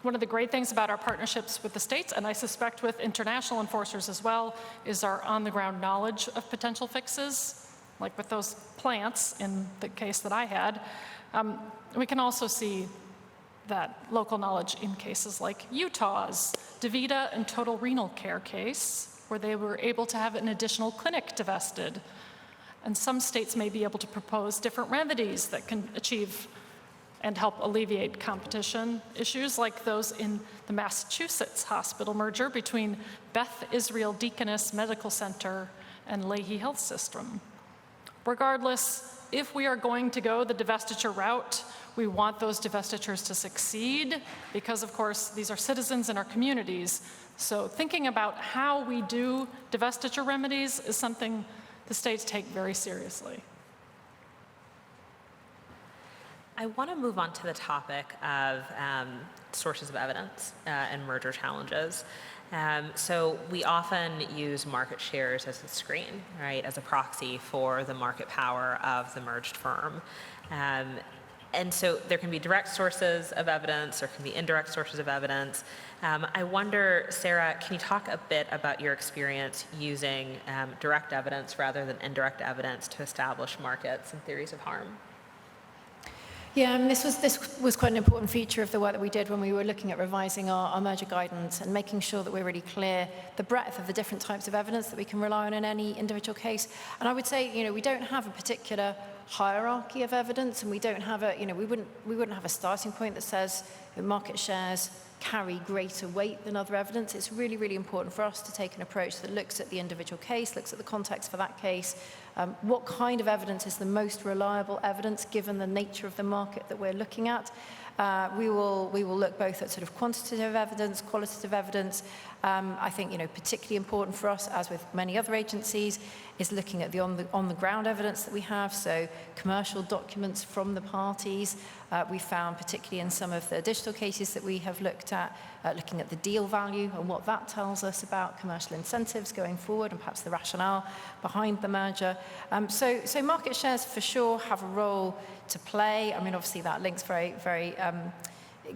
Speaker 5: One of the great things about our partnerships with the states, and I suspect with international enforcers as well, is our on-the-ground knowledge of potential fixes, like with those plants in the case that I had. We can also see that local knowledge in cases like Utah's DaVita and Total Renal Care case, where they were able to have an additional clinic divested. And some states may be able to propose different remedies that can achieve and help alleviate competition issues, like those in the Massachusetts hospital merger between Beth Israel Deaconess Medical Center and Leahy Health System. Regardless, if we are going to go the divestiture route, We want those divestitures to succeed because, of course, these are citizens in our communities. So thinking about how we do divestiture remedies is something the states take very seriously.
Speaker 2: I want to move on to the topic of sources of evidence and merger challenges. So we often use market shares as a screen, right, as a proxy for the market power of the merged firm. And so there can be direct sources of evidence, there can be indirect sources of evidence. I wonder, Sarah, can you talk a bit about your experience using direct evidence rather than indirect evidence to establish markets and theories of harm?
Speaker 4: Yeah, I mean, this was quite an important feature of the work that we did when we were looking at revising our merger guidance and making sure that we're really clear the breadth of the different types of evidence that we can rely on in any individual case. And I would say, you know, we don't have a particular hierarchy of evidence, and we don't have a, you know, we wouldn't have a starting point that says that market shares carry greater weight than other evidence. It's really, really important for us to take an approach that looks at the individual case, looks at the context for that case, what kind of evidence is the most reliable evidence given the nature of the market that we're looking at. We will look both at sort of quantitative evidence, qualitative evidence. I think, you know, particularly important for us, as with many other agencies, is looking at the on the ground evidence that we have. So commercial documents from the parties. We found, particularly in some of the digital cases that we have looked at, looking at the deal value and what that tells us about commercial incentives going forward and perhaps the rationale behind the merger. So market shares for sure have a role to play. I mean, obviously that links very, very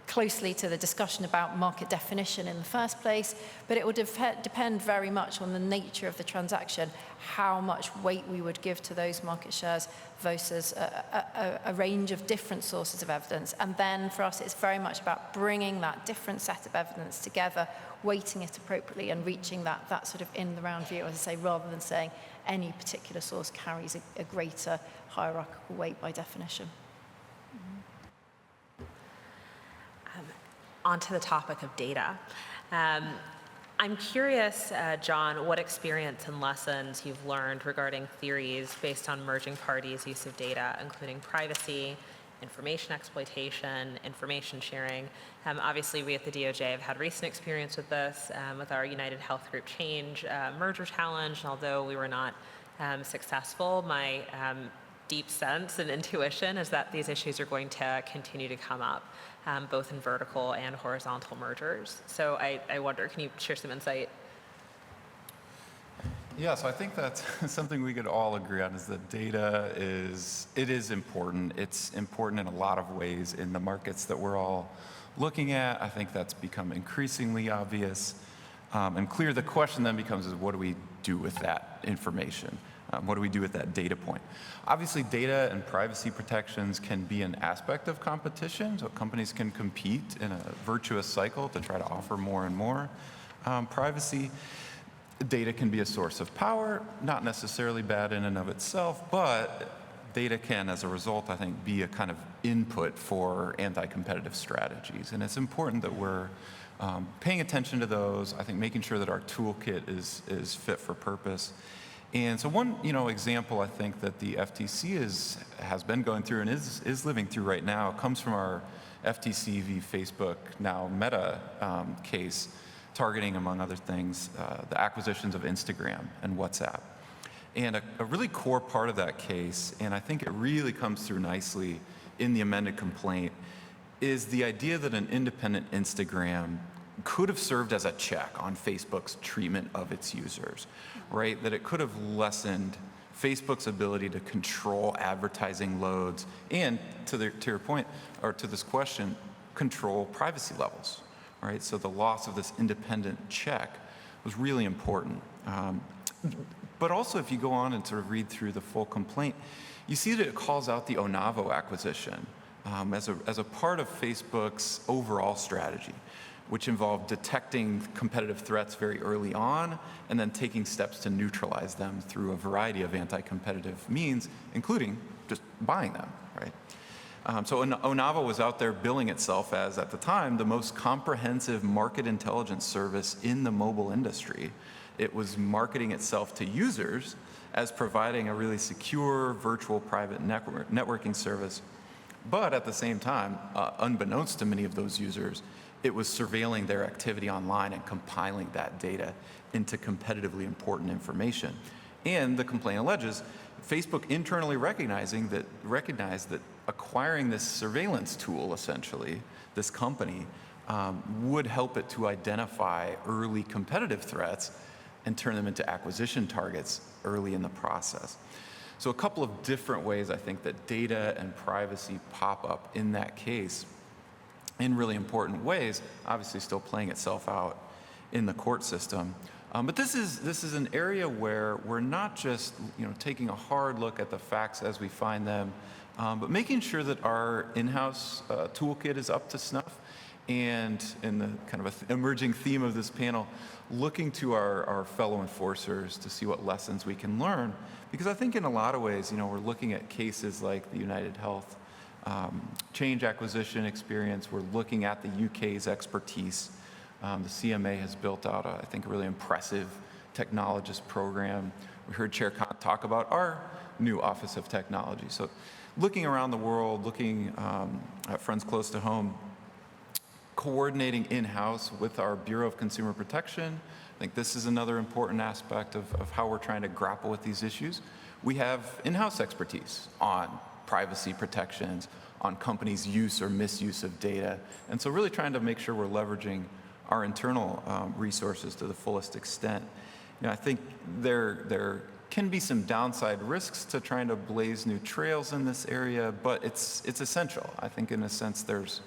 Speaker 4: closely to the discussion about market definition in the first place, but it will depend very much on the nature of the transaction, how much weight we would give to those market shares versus a range of different sources of evidence. And then for us, it's very much about bringing that different set of evidence together, weighting it appropriately, and reaching that sort of in the round view, as I say, rather than saying any particular source carries a greater hierarchical weight by definition.
Speaker 2: Onto the topic of data. I'm curious, John, what experience and lessons you've learned regarding theories based on merging parties' use of data, including privacy, information exploitation, information sharing. Obviously, we at the DOJ have had recent experience with this, with our United Health Group Change merger challenge, and although we were not successful, my deep sense and intuition is that these issues are going to continue to come up, both in vertical and horizontal mergers. So I wonder, can you share some insight?
Speaker 3: Yeah, so I think that's something we could all agree on, is that data is important. It's important in a lot of ways in the markets that we're all looking at. I think that's become increasingly obvious and clear. The question then becomes is, what do we do with that information? What do we do with that data point? Obviously, data and privacy protections can be an aspect of competition, so companies can compete in a virtuous cycle to try to offer more and more privacy. Data can be a source of power, not necessarily bad in and of itself, but data can, as a result, I think, be a kind of input for anti-competitive strategies. And it's important that we're paying attention to those, I think making sure that our toolkit is fit for purpose. And so one, example I think that the FTC has been going through and is living through right now comes from our FTC v. Facebook, now Meta case, targeting, among other things, the acquisitions of Instagram and WhatsApp. And a really core part of that case, and I think it really comes through nicely in the amended complaint, is the idea that an independent Instagram could have served as a check on Facebook's treatment of its users, right? That it could have lessened Facebook's ability to control advertising loads and, to your point, or to this question, control privacy levels, right? So the loss of this independent check was really important. But also, if you go on and sort of read through the full complaint, you see that it calls out the Onavo acquisition as a part of Facebook's overall strategy, which involved detecting competitive threats very early on and then taking steps to neutralize them through a variety of anti-competitive means, including just buying them, right? So Onavo was out there billing itself as, at the time, the most comprehensive market intelligence service in the mobile industry. It was marketing itself to users as providing a really secure virtual private networking service But at the same time, unbeknownst to many of those users, it was surveilling their activity online and compiling that data into competitively important information. And the complaint alleges Facebook internally recognized that acquiring this surveillance tool, essentially, this company, would help it to identify early competitive threats and turn them into acquisition targets early in the process. So a couple of different ways I think that data and privacy pop up in that case in really important ways, obviously still playing itself out in the court system. But this is an area where we're not just taking a hard look at the facts as we find them, but making sure that our in-house toolkit is up to snuff. And in the kind of emerging theme of this panel, looking to our fellow enforcers to see what lessons we can learn. Because I think in a lot of ways, we're looking at cases like the United Health change acquisition experience. We're looking at the UK's expertise. The CMA has built out, I think, a really impressive technologist program. We heard Chair Kant talk about our new Office of Technology. So looking around the world, looking at friends close to home, coordinating in-house with our Bureau of Consumer Protection. I think this is another important aspect of how we're trying to grapple with these issues. We have in-house expertise on privacy protections, on companies' use or misuse of data. And so really trying to make sure we're leveraging our internal resources to the fullest extent. I think there can be some downside risks to trying to blaze new trails in this area, but it's essential. I think in a sense there's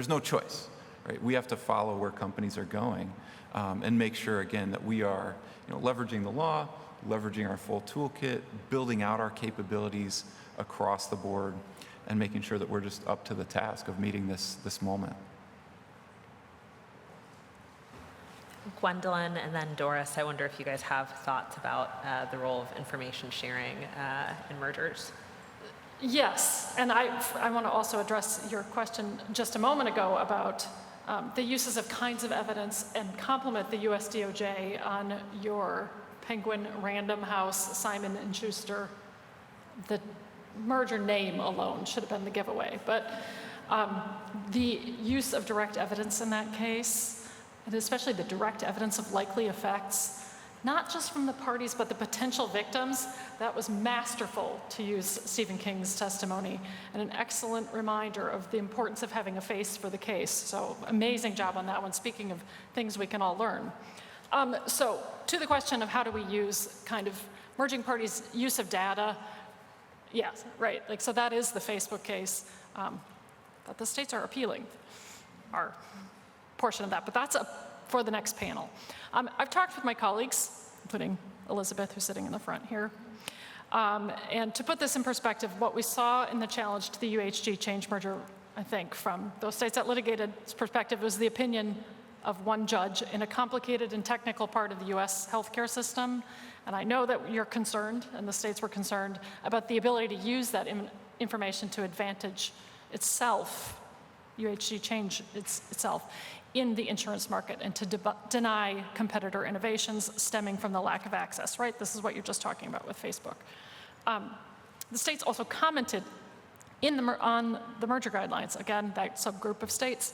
Speaker 3: no choice. Right? We have to follow where companies are going and make sure, again, that we are leveraging the law, leveraging our full toolkit, building out our capabilities across the board, and making sure that we're just up to the task of meeting this moment.
Speaker 2: Gwendolyn and then Doris, I wonder if you guys have thoughts about the role of information sharing in mergers.
Speaker 5: Yes, and I want to also address your question just a moment ago about the uses of kinds of evidence and compliment the US DOJ on your Penguin Random House, Simon & Schuster. The merger name alone should have been the giveaway, but the use of direct evidence in that case, and especially the direct evidence of likely effects, not just from the parties, but the potential victims, that was masterful, to use Stephen King's testimony, and an excellent reminder of the importance of having a face for the case. So amazing job on that one, speaking of things we can all learn. So to the question of how do we use kind of merging parties' use of data, yes, right, so that is the Facebook case that the states are appealing, our portion of that, but that's for the next panel. I've talked with my colleagues, including Elizabeth, who's sitting in the front here. And to put this in perspective, what we saw in the challenge to the UHG change merger, I think, from those states that litigated its perspective, was the opinion of one judge in a complicated and technical part of the US healthcare system. And I know that you're concerned, and the states were concerned, about the ability to use that information to advantage itself, UHG change itself, in the insurance market, and to deny competitor innovations stemming from the lack of access, right? This is what you're just talking about with Facebook. The states also commented on the merger guidelines, again, that subgroup of states,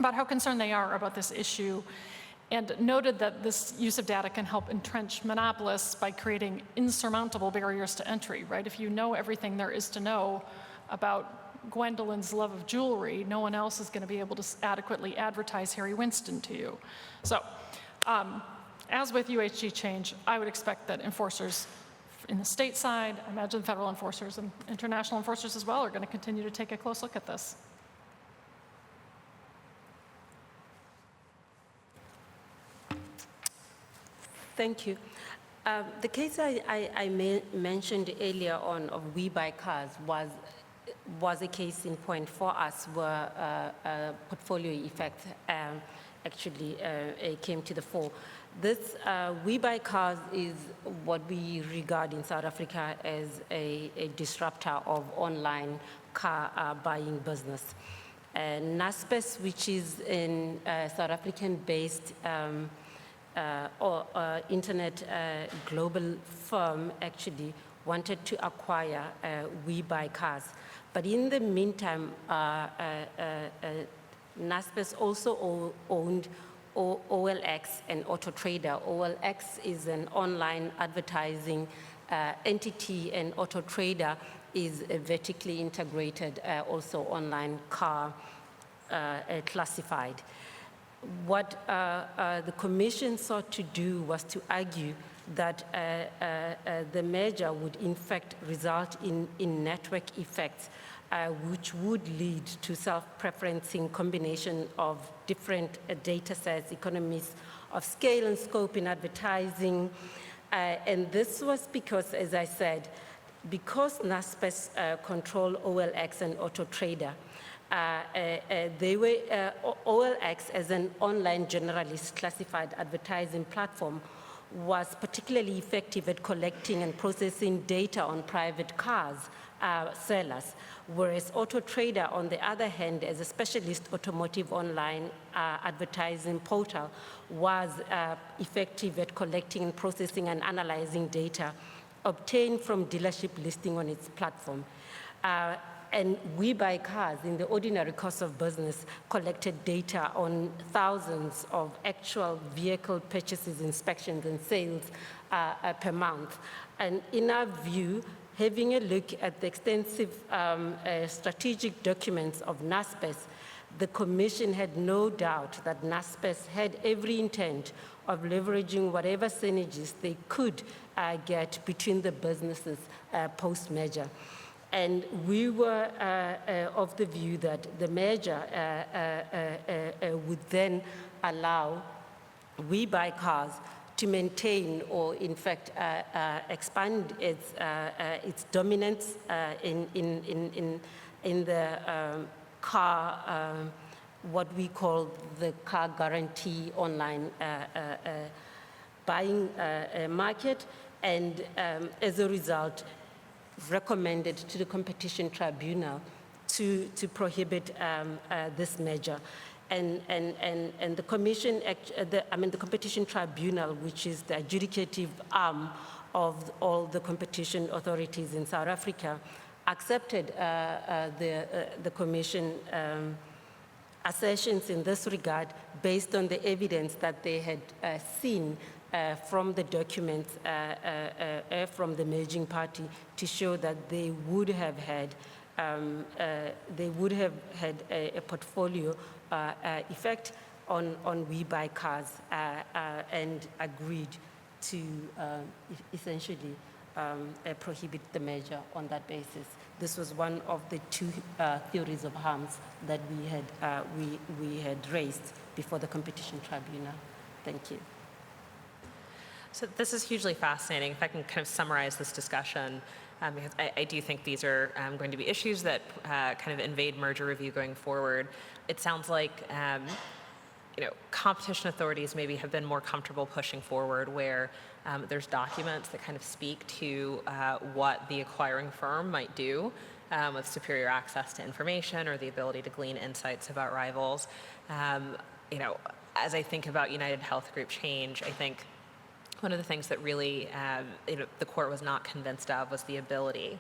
Speaker 5: about how concerned they are about this issue, and noted that this use of data can help entrench monopolists by creating insurmountable barriers to entry, right? If you know everything there is to know about Gwendolyn's love of jewelry, no one else is going to be able to adequately advertise Harry Winston to you. So, as with UHG change, I would expect that enforcers in the state side, I imagine federal enforcers and international enforcers as well, are going to continue to take a close look at this.
Speaker 6: Thank you. The case I mentioned earlier on of We Buy Cars was a case in point for us where portfolio effect actually came to the fore. This We Buy Cars is what we regard in South Africa as a disruptor of online car buying business. Naspers, which is a South African-based internet global firm, actually wanted to acquire We Buy Cars. But in the meantime, Naspers also owned OLX and AutoTrader. OLX is an online advertising entity, and AutoTrader is a vertically integrated, also online car classified. What the Commission sought to do was to argue that the merger would in fact result in network effects, which would lead to self-preferencing combination of different data sets, economies of scale and scope in advertising. And this was because, as I said, because Naspers control OLX and AutoTrader, OLX as an online generalist classified advertising platform was particularly effective at collecting and processing data on private cars sellers, whereas AutoTrader, on the other hand, as a specialist automotive online advertising portal, was effective at collecting and processing and analyzing data obtained from dealership listing on its platform. And We Buy Cars, in the ordinary course of business, collected data on thousands of actual vehicle purchases, inspections, and sales per month. And in our view, having a look at the extensive strategic documents of Naspers, the Commission had no doubt that Naspers had every intent of leveraging whatever synergies they could get between the businesses post-merger. And we were of the view that the merger would then allow We Buy Cars to maintain or, in fact, expand its dominance in the car, what we call the car guarantee online buying market, and as a result, recommended to the Competition Tribunal to prohibit this merger. And the Commission, the Competition Tribunal, which is the adjudicative arm of all the competition authorities in South Africa, accepted the Commission assertions in this regard based on the evidence that they had seen from the documents from the merging party to show that they would have had a portfolio effect on We Buy Cars and agreed to essentially prohibit the merger on that basis. This was one of the two theories of harms that we had raised before the Competition Tribunal. Thank you.
Speaker 2: So this is hugely fascinating. If I can kind of summarize this discussion, because I do think these are going to be issues that kind of invade merger review going forward. It sounds like competition authorities maybe have been more comfortable pushing forward where there's documents that kind of speak to what the acquiring firm might do with superior access to information or the ability to glean insights about rivals. As I think about United Health Group change, I think one of the things that really the court was not convinced of was the ability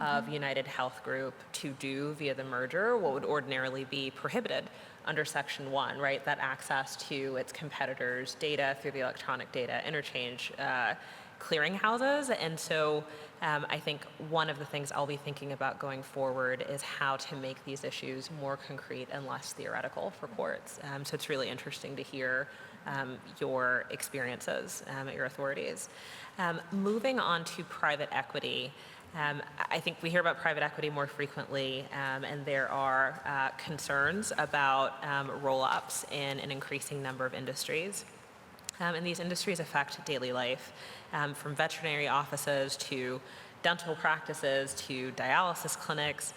Speaker 2: of United Health Group to do via the merger what would ordinarily be prohibited under Section 1, right? That access to its competitors' data through the electronic data interchange clearinghouses. And so I think one of the things I'll be thinking about going forward is how to make these issues more concrete and less theoretical for courts. So it's really interesting to hear your experiences at your authorities. Moving on to private equity, I think we hear about private equity more frequently, and there are concerns about roll-ups in an increasing number of industries. And these industries affect daily life, from veterinary offices to dental practices to dialysis clinics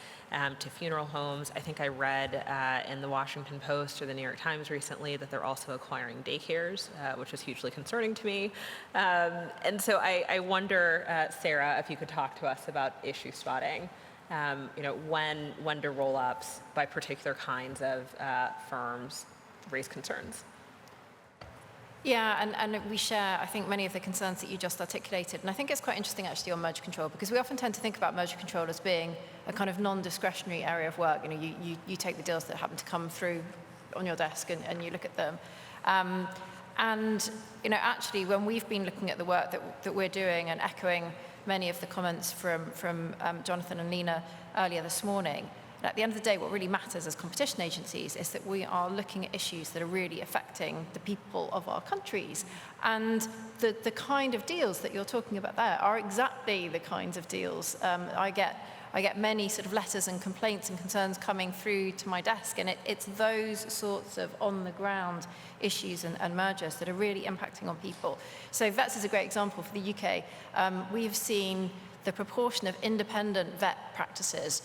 Speaker 2: to funeral homes. I think I read in the Washington Post or the New York Times recently that they're also acquiring daycares, which is hugely concerning to me. And so I wonder, Sarah, if you could talk to us about issue spotting. When do roll-ups by particular kinds of firms raise concerns?
Speaker 4: Yeah, and we share, I think, many of the concerns that you just articulated. And I think it's quite interesting, actually, on merger control, because we often tend to think about merger control as being a kind of non-discretionary area of work. You know, you take the deals that happen to come through on your desk and you look at them. And, you know, actually, when we've been looking at the work that we're doing and echoing many of the comments from Jonathan and Lena earlier this morning, at the end of the day, what really matters as competition agencies is that we are looking at issues that are really affecting the people of our countries. And the kind of deals that you're talking about there are exactly the kinds of deals. I get many sort of letters and complaints and concerns coming through to my desk, and it's those sorts of on-the-ground issues and mergers that are really impacting on people. So VETS is a great example for the UK. We've seen the proportion of independent vet practices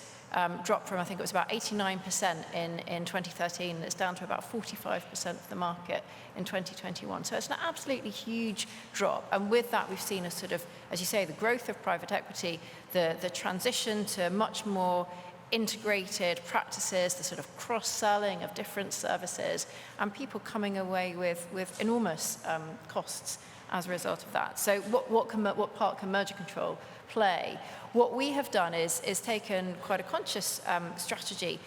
Speaker 4: dropped from, I think it was about 89% in 2013, and it's down to about 45% of the market in 2021. So it's an absolutely huge drop. And with that, we've seen a sort of, as you say, the growth of private equity, the transition to much more integrated practices, the sort of cross-selling of different services, and people coming away with enormous costs as a result of that. So what part can merger control play? What we have done is taken quite a conscious strategy,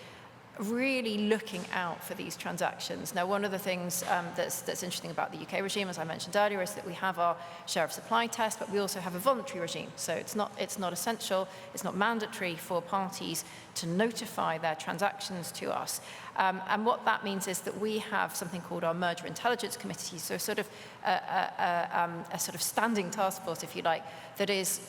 Speaker 4: really looking out for these transactions. Now, one of the things that's interesting about the UK regime, as I mentioned earlier, is that we have our share of supply test, but we also have a voluntary regime. So it's not essential, it's not mandatory for parties to notify their transactions to us. And what that means is that we have something called our Merger Intelligence Committee, so sort of a sort of standing task force, if you like, that is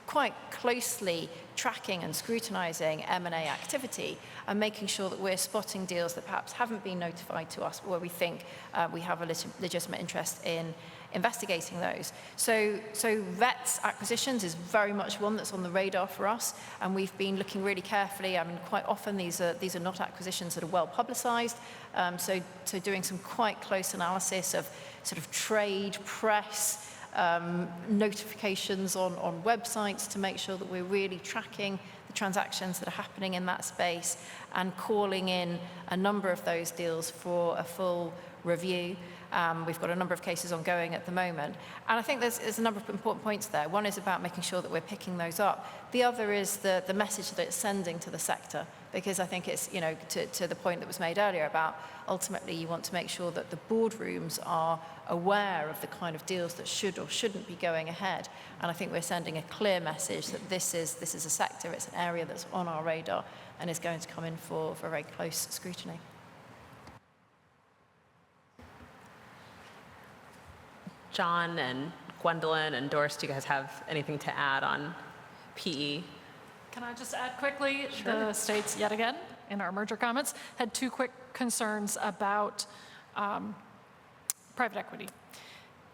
Speaker 4: quite closely tracking and scrutinizing M&A activity and making sure that we're spotting deals that perhaps haven't been notified to us, where we think we have a legitimate interest in investigating those. So VETS acquisitions is very much one that's on the radar for us, and we've been looking really carefully. I mean, quite often these are not acquisitions that are well publicized, so doing some quite close analysis of sort of trade, press, notifications on websites to make sure that we're really tracking the transactions that are happening in that space and calling in a number of those deals for a full review. We've got a number of cases ongoing at the moment. And I think there's a number of important points there. One is about making sure that we're picking those up. The other is the message that it's sending to the sector, because I think it's, you know, to the point that was made earlier about ultimately you want to make sure that the boardrooms are aware of the kind of deals that should or shouldn't be going ahead. And I think we're sending a clear message that this is a sector, it's an area that's on our radar and is going to come in for very close scrutiny.
Speaker 2: John and Gwendolyn and Doris, do you guys have anything to add on PE?
Speaker 5: Can I just add quickly?
Speaker 2: Sure.
Speaker 5: The states, yet again, in our merger comments, had two quick concerns about private equity.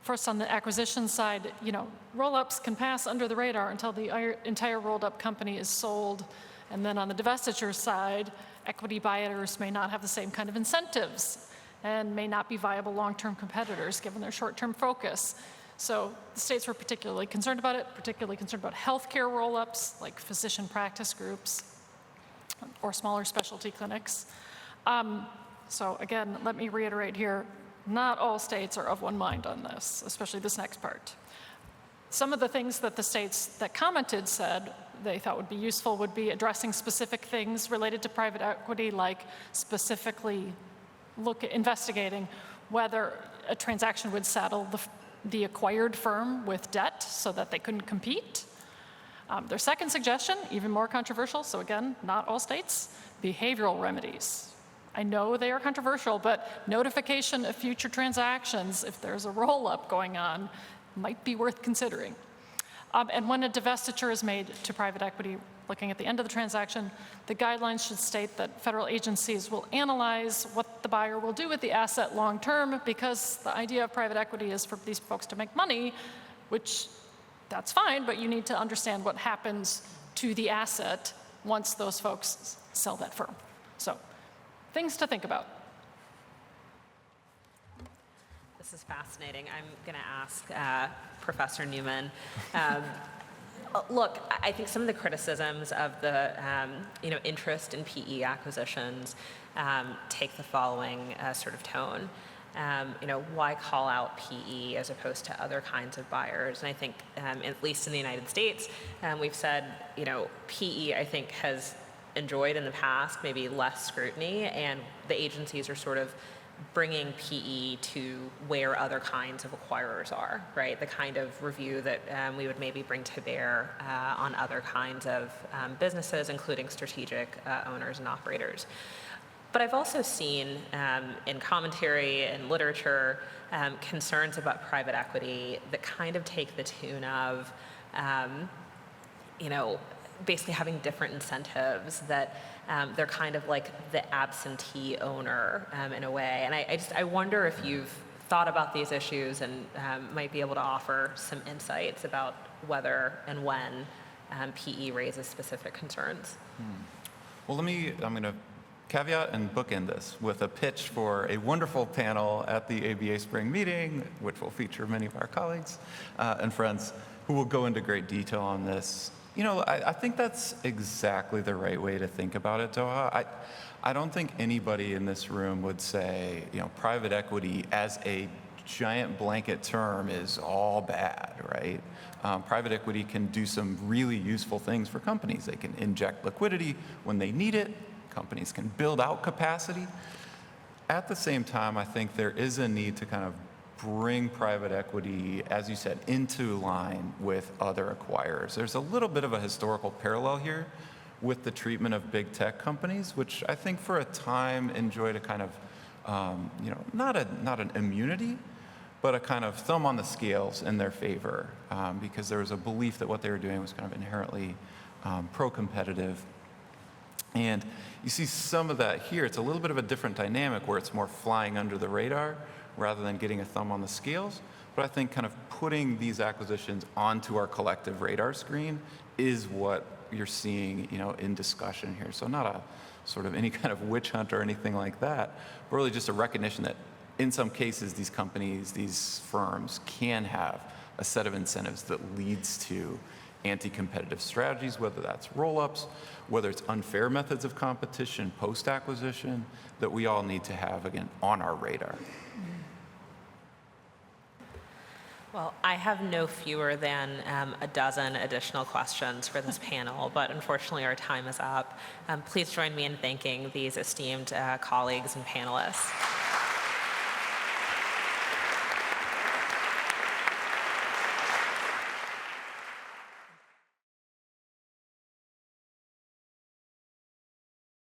Speaker 5: First, on the acquisition side, you know, roll-ups can pass under the radar until the entire rolled-up company is sold. And then on the divestiture side, equity buyers may not have the same kind of incentives and may not be viable long-term competitors given their short-term focus. So the states were particularly concerned about it, particularly concerned about healthcare roll-ups like physician practice groups or smaller specialty clinics. So again, let me reiterate here, not all states are of one mind on this, especially this next part. Some of the things that the states that commented said they thought would be useful would be addressing specific things related to private equity, like specifically investigating whether a transaction would saddle the acquired firm with debt so that they couldn't compete. Their second suggestion, even more controversial, so again, not all states, behavioral remedies. I know they are controversial, but notification of future transactions, if there's a roll-up going on, might be worth considering. And when a divestiture is made to private equity, looking at the end of the transaction, the guidelines should state that federal agencies will analyze what the buyer will do with the asset long term, because the idea of private equity is for these folks to make money, which that's fine, but you need to understand what happens to the asset once those folks sell that firm. So, things to think about.
Speaker 2: This is fascinating. I'm going to ask Professor Newman. Look, I think some of the criticisms of the interest in PE acquisitions take the following sort of tone. why call out PE as opposed to other kinds of buyers? And I think, at least in the United States, we've said, PE, I think, has enjoyed in the past maybe less scrutiny, and the agencies are sort of bringing PE to where other kinds of acquirers are, right? The kind of review that we would maybe bring to bear on other kinds of businesses, including strategic owners and operators. But I've also seen in commentary and literature concerns about private equity that kind of take the tune of, basically having different incentives, that they're kind of like the absentee owner in a way. And I wonder if you've thought about these issues and might be able to offer some insights about whether and when PE raises specific concerns.
Speaker 3: Well, I'm going to caveat and bookend this with a pitch for a wonderful panel at the ABA Spring Meeting, which will feature many of our colleagues and friends who will go into great detail on this. I think that's exactly the right way to think about it, Doha. I don't think anybody in this room would say, private equity as a giant blanket term is all bad, right? Private equity can do some really useful things for companies. They can inject liquidity when they need it. Companies can build out capacity. At the same time, I think there is a need to kind of bring private equity, as you said, into line with other acquirers. There's a little bit of a historical parallel here with the treatment of big tech companies, which I think for a time enjoyed a kind of, not an immunity, but a kind of thumb on the scales in their favor, because there was a belief that what they were doing was kind of inherently pro-competitive. And you see some of that here. It's a little bit of a different dynamic where it's more flying under the radar rather than getting a thumb on the scales. But I think kind of putting these acquisitions onto our collective radar screen is what you're seeing, in discussion here. So not a sort of any kind of witch hunt or anything like that, but really just a recognition that in some cases these companies, these firms can have a set of incentives that leads to anti-competitive strategies, whether that's roll-ups, whether it's unfair methods of competition post-acquisition, that we all need to have, again, on our radar.
Speaker 2: Well, I have no fewer than a dozen additional questions for this panel, but unfortunately our time is up. Please join me in thanking these esteemed colleagues and panelists.